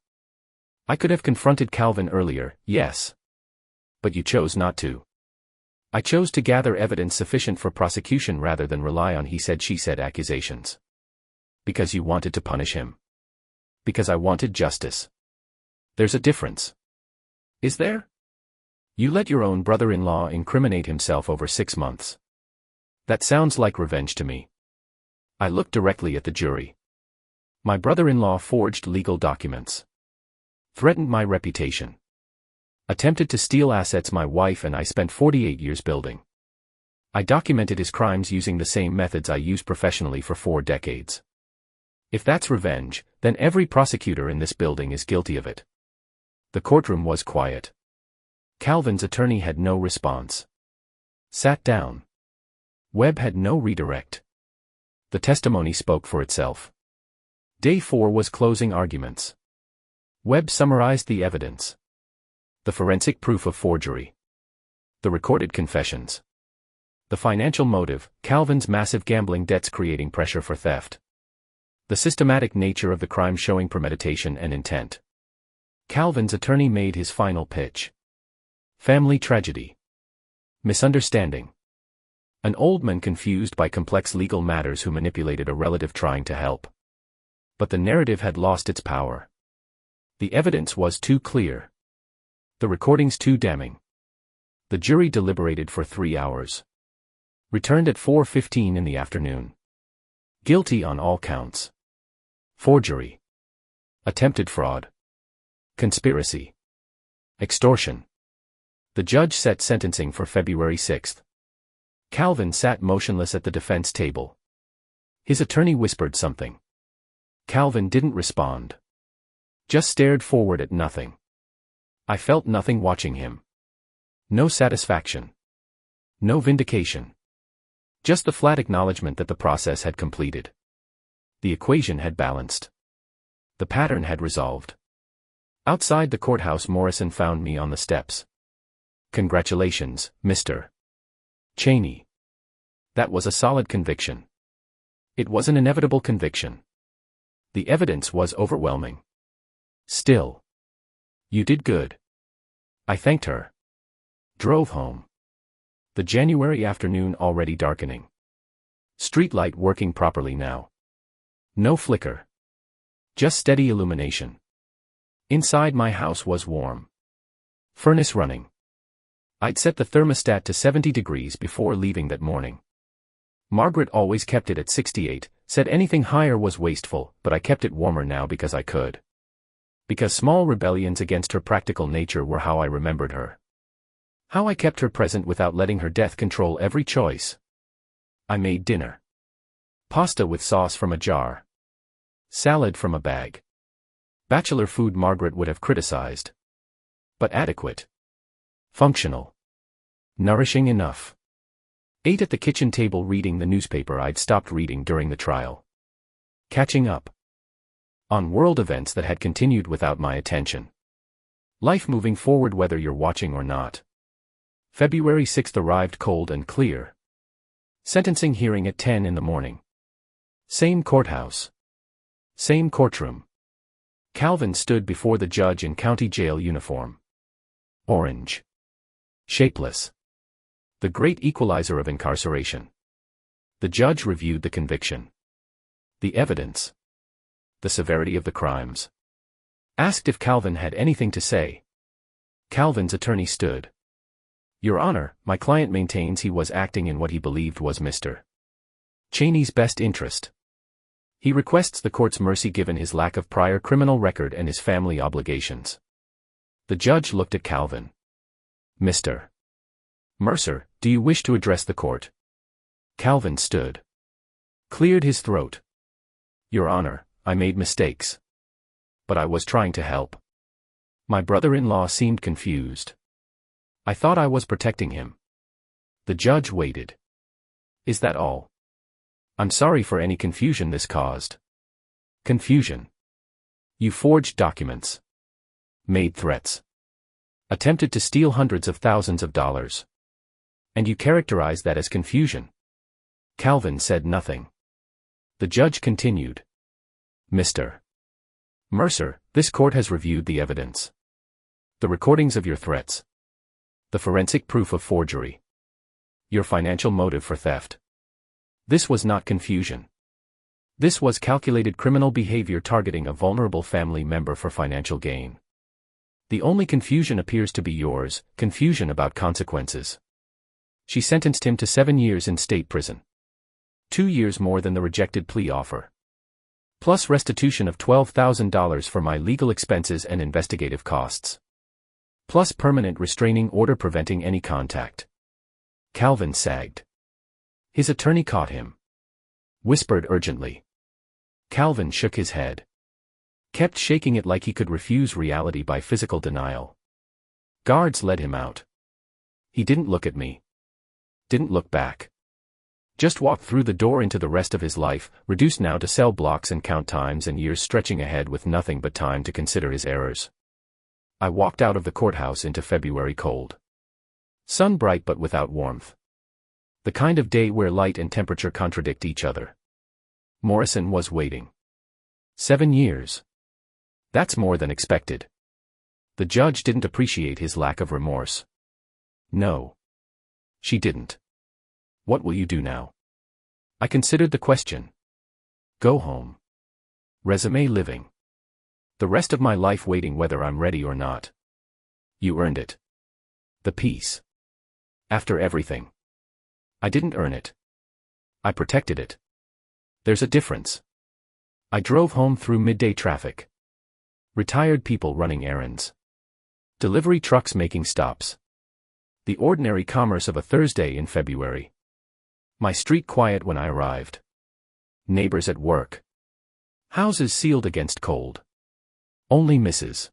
I could have confronted Calvin earlier, yes. But you chose not to. I chose to gather evidence sufficient for prosecution rather than rely on he said she said accusations. Because you wanted to punish him. Because I wanted justice. There's a difference. Is there? You let your own brother-in-law incriminate himself over 6 months. That sounds like revenge to me. I looked directly at the jury. My brother-in-law forged legal documents. Threatened my reputation. Attempted to steal assets my wife and I spent 48 years building. I documented his crimes using the same methods I used professionally for 4 decades. If that's revenge, then every prosecutor in this building is guilty of it. The courtroom was quiet. Calvin's attorney had no response. Sat down. Webb had no redirect. The testimony spoke for itself. Day 4 was closing arguments. Webb summarized the evidence. The forensic proof of forgery. The recorded confessions. The financial motive, Calvin's massive gambling debts creating pressure for theft. The systematic nature of the crime showing premeditation and intent. Calvin's attorney made his final pitch. Family tragedy. Misunderstanding. An old man confused by complex legal matters who manipulated a relative trying to help. But the narrative had lost its power. The evidence was too clear. The recordings too damning. The jury deliberated for 3 hours. Returned at 4:15 in the afternoon. Guilty on all counts. Forgery. Attempted fraud. Conspiracy. Extortion. The judge set sentencing for February 6. Calvin sat motionless at the defense table. His attorney whispered something. Calvin didn't respond. Just stared forward at nothing. I felt nothing watching him. No satisfaction. No vindication. Just the flat acknowledgement that the process had completed. The equation had balanced. The pattern had resolved. Outside the courthouse, Morrison found me on the steps. Congratulations, Mr. Cheney. That was a solid conviction. It was an inevitable conviction. The evidence was overwhelming. Still. You did good. I thanked her. Drove home. The January afternoon already darkening. Streetlight working properly now. No flicker. Just steady illumination. Inside my house was warm. Furnace running. I'd set the thermostat to 70 degrees before leaving that morning. Margaret always kept it at 68, said anything higher was wasteful, but I kept it warmer now because I could. Because small rebellions against her practical nature were how I remembered her. How I kept her present without letting her death control every choice. I made dinner. Pasta with sauce from a jar. Salad from a bag. Bachelor food Margaret would have criticized. But adequate. Functional. Nourishing enough. Ate at the kitchen table reading the newspaper I'd stopped reading during the trial. Catching up. On world events that had continued without my attention. Life moving forward whether you're watching or not. February 6 arrived cold and clear. Sentencing hearing at 10 in the morning. Same courthouse. Same courtroom. Calvin stood before the judge in county jail uniform. Orange. Shapeless. The great equalizer of incarceration. The judge reviewed the conviction. The evidence. The severity of the crimes. Asked if Calvin had anything to say. Calvin's attorney stood. Your Honor, my client maintains he was acting in what he believed was Mr. Cheney's best interest. He requests the court's mercy given his lack of prior criminal record and his family obligations. The judge looked at Calvin. Mr. Mercer, do you wish to address the court? Calvin stood. Cleared his throat. Your Honor, I made mistakes. But I was trying to help. My brother-in-law seemed confused. I thought I was protecting him. The judge waited. Is that all? I'm sorry for any confusion this caused. Confusion. You forged documents. Made threats. Attempted to steal hundreds of thousands of dollars. And you characterized that as confusion. Calvin said nothing. The judge continued. Mr. Mercer, this court has reviewed the evidence. The recordings of your threats. The forensic proof of forgery. Your financial motive for theft. This was not confusion. This was calculated criminal behavior targeting a vulnerable family member for financial gain. The only confusion appears to be yours, confusion about consequences. She sentenced him to 7 years in state prison. 2 years more than the rejected plea offer. Plus restitution of $12,000 for my legal expenses and investigative costs. Plus permanent restraining order preventing any contact. Calvin sagged. His attorney caught him. Whispered urgently. Calvin shook his head. Kept shaking it like he could refuse reality by physical denial. Guards led him out. He didn't look at me. Didn't look back. Just walked through the door into the rest of his life, reduced now to cell blocks and count times and years stretching ahead with nothing but time to consider his errors. I walked out of the courthouse into February cold. Sun bright but without warmth. The kind of day where light and temperature contradict each other. Morrison was waiting. 7 years. That's more than expected. The judge didn't appreciate his lack of remorse. No. She didn't. What will you do now? I considered the question. Go home. Resume living. The rest of my life waiting whether I'm ready or not. You earned it. The peace. After everything. I didn't earn it. I protected it. There's a difference. I drove home through midday traffic. Retired people running errands. Delivery trucks making stops. The ordinary commerce of a Thursday in February. My street quiet when I arrived. Neighbors at work. Houses sealed against cold. Only Mrs.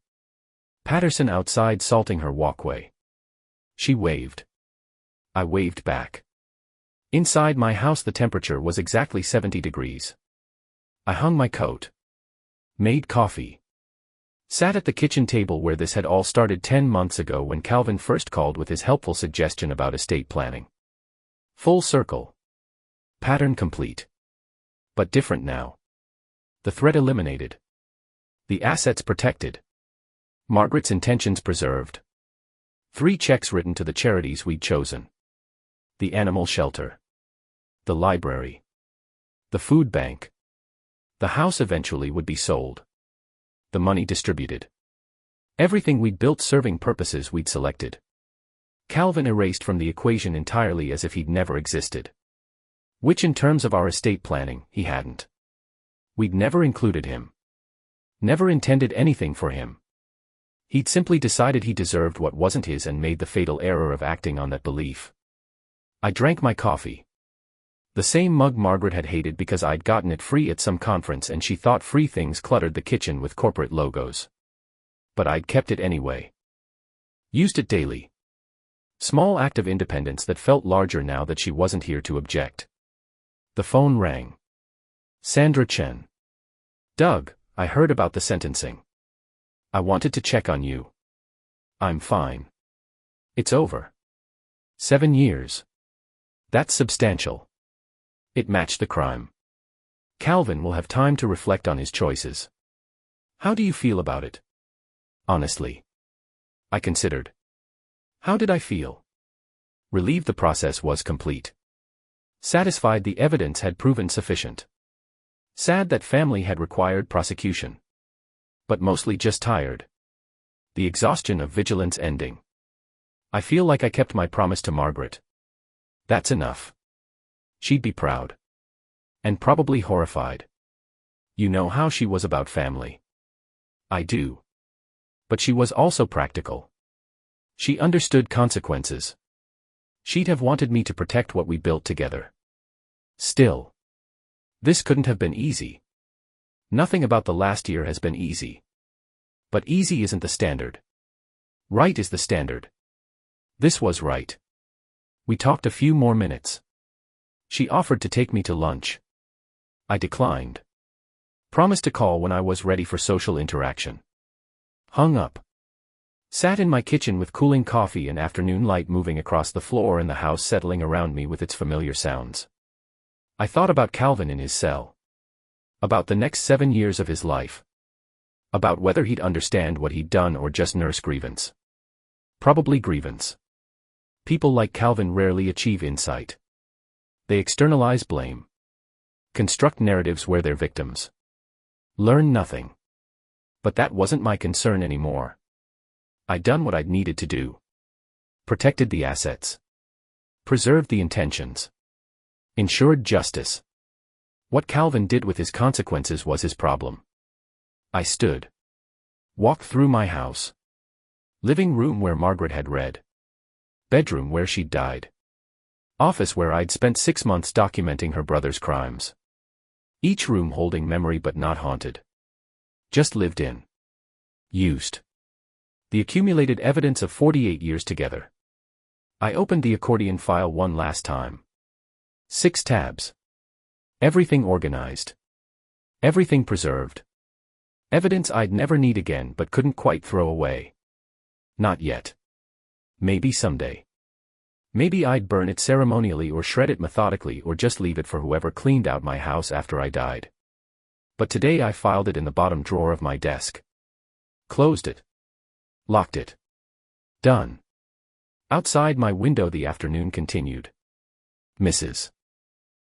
Patterson outside salting her walkway. She waved. I waved back. Inside my house the temperature was exactly 70 degrees. I hung my coat. Made coffee. Sat at the kitchen table where this had all started 10 months ago when Calvin first called with his helpful suggestion about estate planning. Full circle. Pattern complete. But different now. The threat eliminated. The assets protected. Margaret's intentions preserved. 3 checks written to the charities we'd chosen. The animal shelter. The library. The food bank. The house eventually would be sold. The money distributed. Everything we'd built serving purposes we'd selected. Calvin erased from the equation entirely as if he'd never existed. Which in terms of our estate planning, he hadn't. We'd never included him. Never intended anything for him. He'd simply decided he deserved what wasn't his and made the fatal error of acting on that belief. I drank my coffee. The same mug Margaret had hated because I'd gotten it free at some conference and she thought free things cluttered the kitchen with corporate logos. But I'd kept it anyway. Used it daily. Small act of independence that felt larger now that she wasn't here to object. The phone rang. Sandra Chen. Doug, I heard about the sentencing. I wanted to check on you. I'm fine. It's over. 7 years. That's substantial. It matched the crime. Calvin will have time to reflect on his choices. How do you feel about it? Honestly. I considered. How did I feel? Relieved the process was complete. Satisfied the evidence had proven sufficient. Sad that family had required prosecution. But mostly just tired. The exhaustion of vigilance ending. I feel like I kept my promise to Margaret. That's enough. She'd be proud. And probably horrified. You know how she was about family. I do. But she was also practical. She understood consequences. She'd have wanted me to protect what we built together. Still. This couldn't have been easy. Nothing about the last year has been easy. But easy isn't the standard. Right is the standard. This was right. We talked a few more minutes. She offered to take me to lunch. I declined. Promised to call when I was ready for social interaction. Hung up. Sat in my kitchen with cooling coffee and afternoon light moving across the floor and the house settling around me with its familiar sounds. I thought about Calvin in his cell. About the next 7 years of his life. About whether he'd understand what he'd done or just nurse grievance. Probably grievance. People like Calvin rarely achieve insight. They externalize blame. Construct narratives where they're victims. Learn nothing. But that wasn't my concern anymore. I'd done what I'd needed to do. Protected the assets. Preserved the intentions. Ensured justice. What Calvin did with his consequences was his problem. I stood. Walked through my house. Living room where Margaret had read. Bedroom where she'd died. Office where I'd spent 6 months documenting her brother's crimes. Each room holding memory but not haunted. Just lived in. Used. The accumulated evidence of 48 years together. I opened the accordion file one last time. 6 tabs. Everything organized. Everything preserved. Evidence I'd never need again but couldn't quite throw away. Not yet. Maybe someday. Maybe I'd burn it ceremonially or shred it methodically or just leave it for whoever cleaned out my house after I died. But today I filed it in the bottom drawer of my desk. Closed it. Locked it. Done. Outside my window the afternoon continued. Mrs.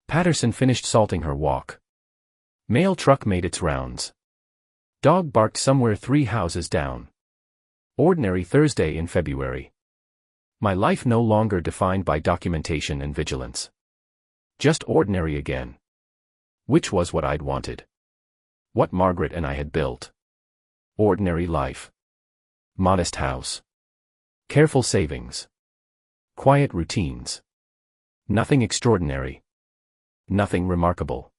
Patterson finished salting her wok. Mail truck made its rounds. Dog barked somewhere 3 houses down. Ordinary Thursday in February. My life no longer defined by documentation and vigilance. Just ordinary again. Which was what I'd wanted. What Margaret and I had built. Ordinary life. Modest house. Careful savings. Quiet routines. Nothing extraordinary. Nothing remarkable.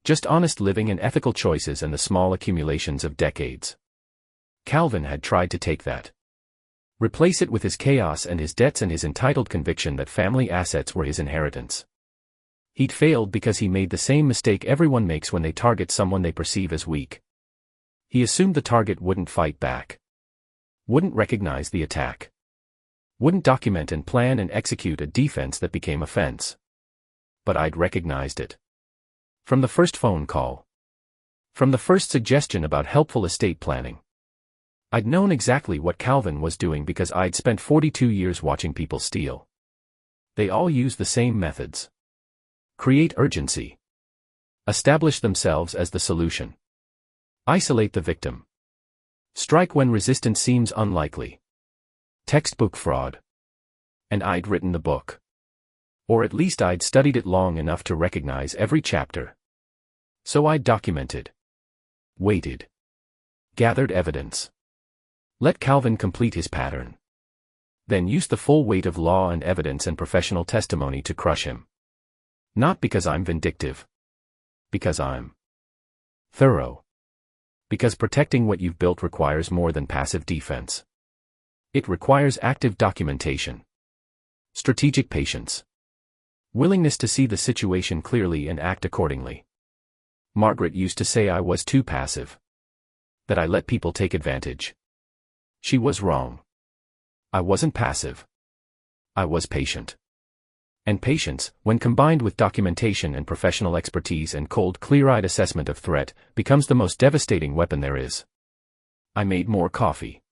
Just honest living and ethical choices and the small accumulations of decades. Calvin had tried to take that. Replace it with his chaos and his debts and his entitled conviction that family assets were his inheritance. He'd failed because he made the same mistake everyone makes when they target someone they perceive as weak. He assumed the target wouldn't fight back. Wouldn't recognize the attack. Wouldn't document and plan and execute a defense that became offense. But I'd recognized it. From the first phone call. From the first suggestion about helpful estate planning. I'd known exactly what Calvin was doing because I'd spent 42 years watching people steal. They all use the same methods. Create urgency. Establish themselves as the solution. Isolate the victim. Strike when resistance seems unlikely. Textbook fraud. And I'd written the book. Or at least I'd studied it long enough to recognize every chapter. So I'd documented. Waited. Gathered evidence. Let Calvin complete his pattern. Then used the full weight of law and evidence and professional testimony to crush him. Not because I'm vindictive. Because I'm thorough. Because protecting what you've built requires more than passive defense. It requires active documentation. Strategic patience. Willingness to see the situation clearly and act accordingly. Margaret used to say I was too passive. That I let people take advantage. She was wrong. I wasn't passive. I was patient. And patience, when combined with documentation and professional expertise and cold, clear-eyed assessment of threat, becomes the most devastating weapon there is. I made more coffee.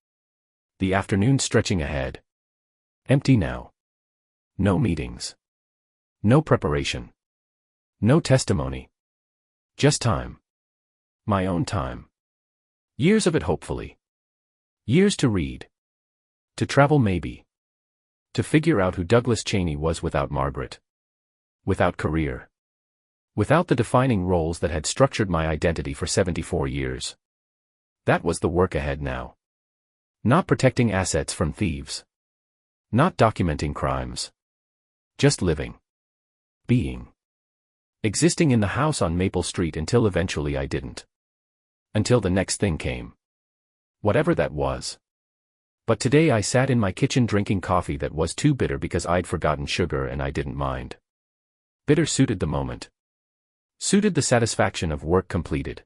The afternoon stretching ahead. Empty now. No meetings. No preparation. No testimony. Just time. My own time. Years of it hopefully. Years to read. To travel maybe. To figure out who Douglas Cheney was without Margaret. Without career. Without the defining roles that had structured my identity for 74 years. That was the work ahead now. Not protecting assets from thieves. Not documenting crimes. Just living. Being. Existing in the house on Maple Street until eventually I didn't. Until the next thing came. Whatever that was. But today I sat in my kitchen drinking coffee that was too bitter because I'd forgotten sugar and I didn't mind. Bitter suited the moment. Suited the satisfaction of work completed.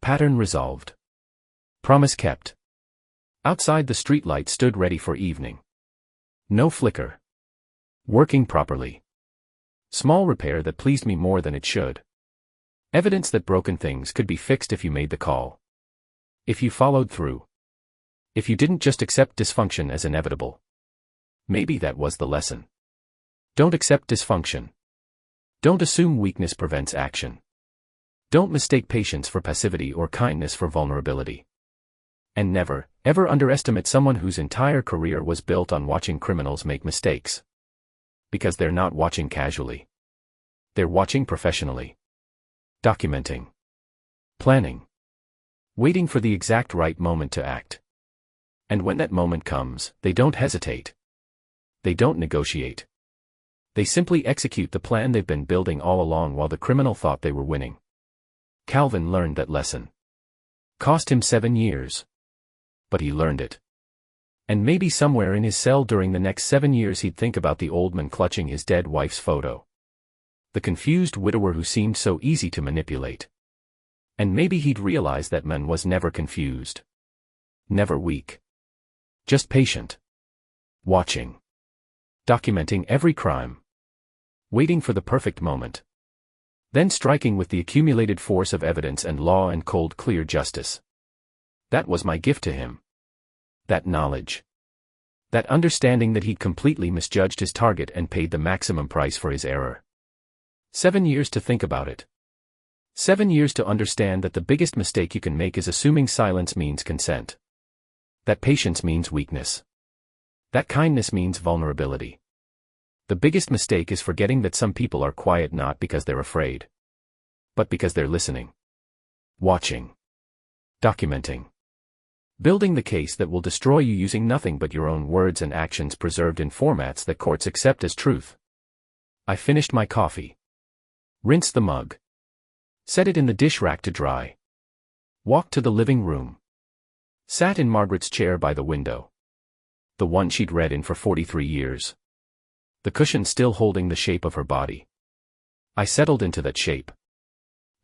Pattern resolved. Promise kept. Outside the streetlight stood ready for evening. No flicker. Working properly. Small repair that pleased me more than it should. Evidence that broken things could be fixed if you made the call. If you followed through. If you didn't just accept dysfunction as inevitable. Maybe that was the lesson. Don't accept dysfunction. Don't assume weakness prevents action. Don't mistake patience for passivity or kindness for vulnerability. And never, ever underestimate someone whose entire career was built on watching criminals make mistakes. Because they're not watching casually. They're watching professionally. Documenting. Planning. Waiting for the exact right moment to act. And when that moment comes, they don't hesitate. They don't negotiate. They simply execute the plan they've been building all along while the criminal thought they were winning. Calvin learned that lesson. Cost him 7 years. But he learned it. And maybe somewhere in his cell during the next 7 years he'd think about the old man clutching his dead wife's photo. The confused widower who seemed so easy to manipulate. And maybe he'd realize that man was never confused. Never weak. Just patient. Watching. Documenting every crime. Waiting for the perfect moment. Then striking with the accumulated force of evidence and law and cold clear justice. That was my gift to him. That knowledge. That understanding that he'd completely misjudged his target and paid the maximum price for his error. 7 years to think about it. 7 years to understand that the biggest mistake you can make is assuming silence means consent. That patience means weakness. That kindness means vulnerability. The biggest mistake is forgetting that some people are quiet not because they're afraid, but because they're listening. Watching. Documenting. Building the case that will destroy you using nothing but your own words and actions preserved in formats that courts accept as truth. I finished my coffee. Rinsed the mug. Set it in the dish rack to dry. Walked to the living room. Sat in Margaret's chair by the window. The one she'd read in for 43 years. The cushion still holding the shape of her body. I settled into that shape.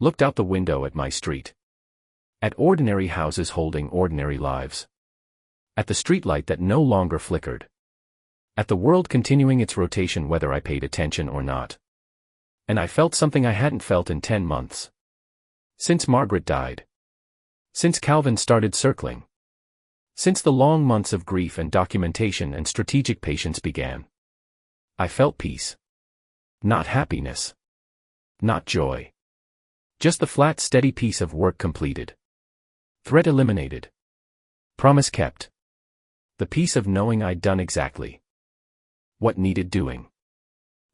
Looked out the window at my street. At ordinary houses holding ordinary lives. At the streetlight that no longer flickered. At the world continuing its rotation whether I paid attention or not. And I felt something I hadn't felt in 10 months. Since Margaret died. Since Calvin started circling. Since the long months of grief and documentation and strategic patience began. I felt peace. Not happiness. Not joy. Just the flat, steady peace of work completed. Threat eliminated. Promise kept. The peace of knowing I'd done exactly what needed doing.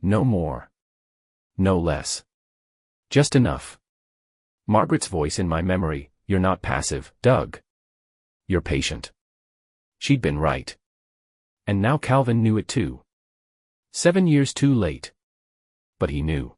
No more. No less. Just enough. Margaret's voice in my memory, "You're not passive, Doug. You're patient." She'd been right. And now Calvin knew it too. 7 years too late. But he knew.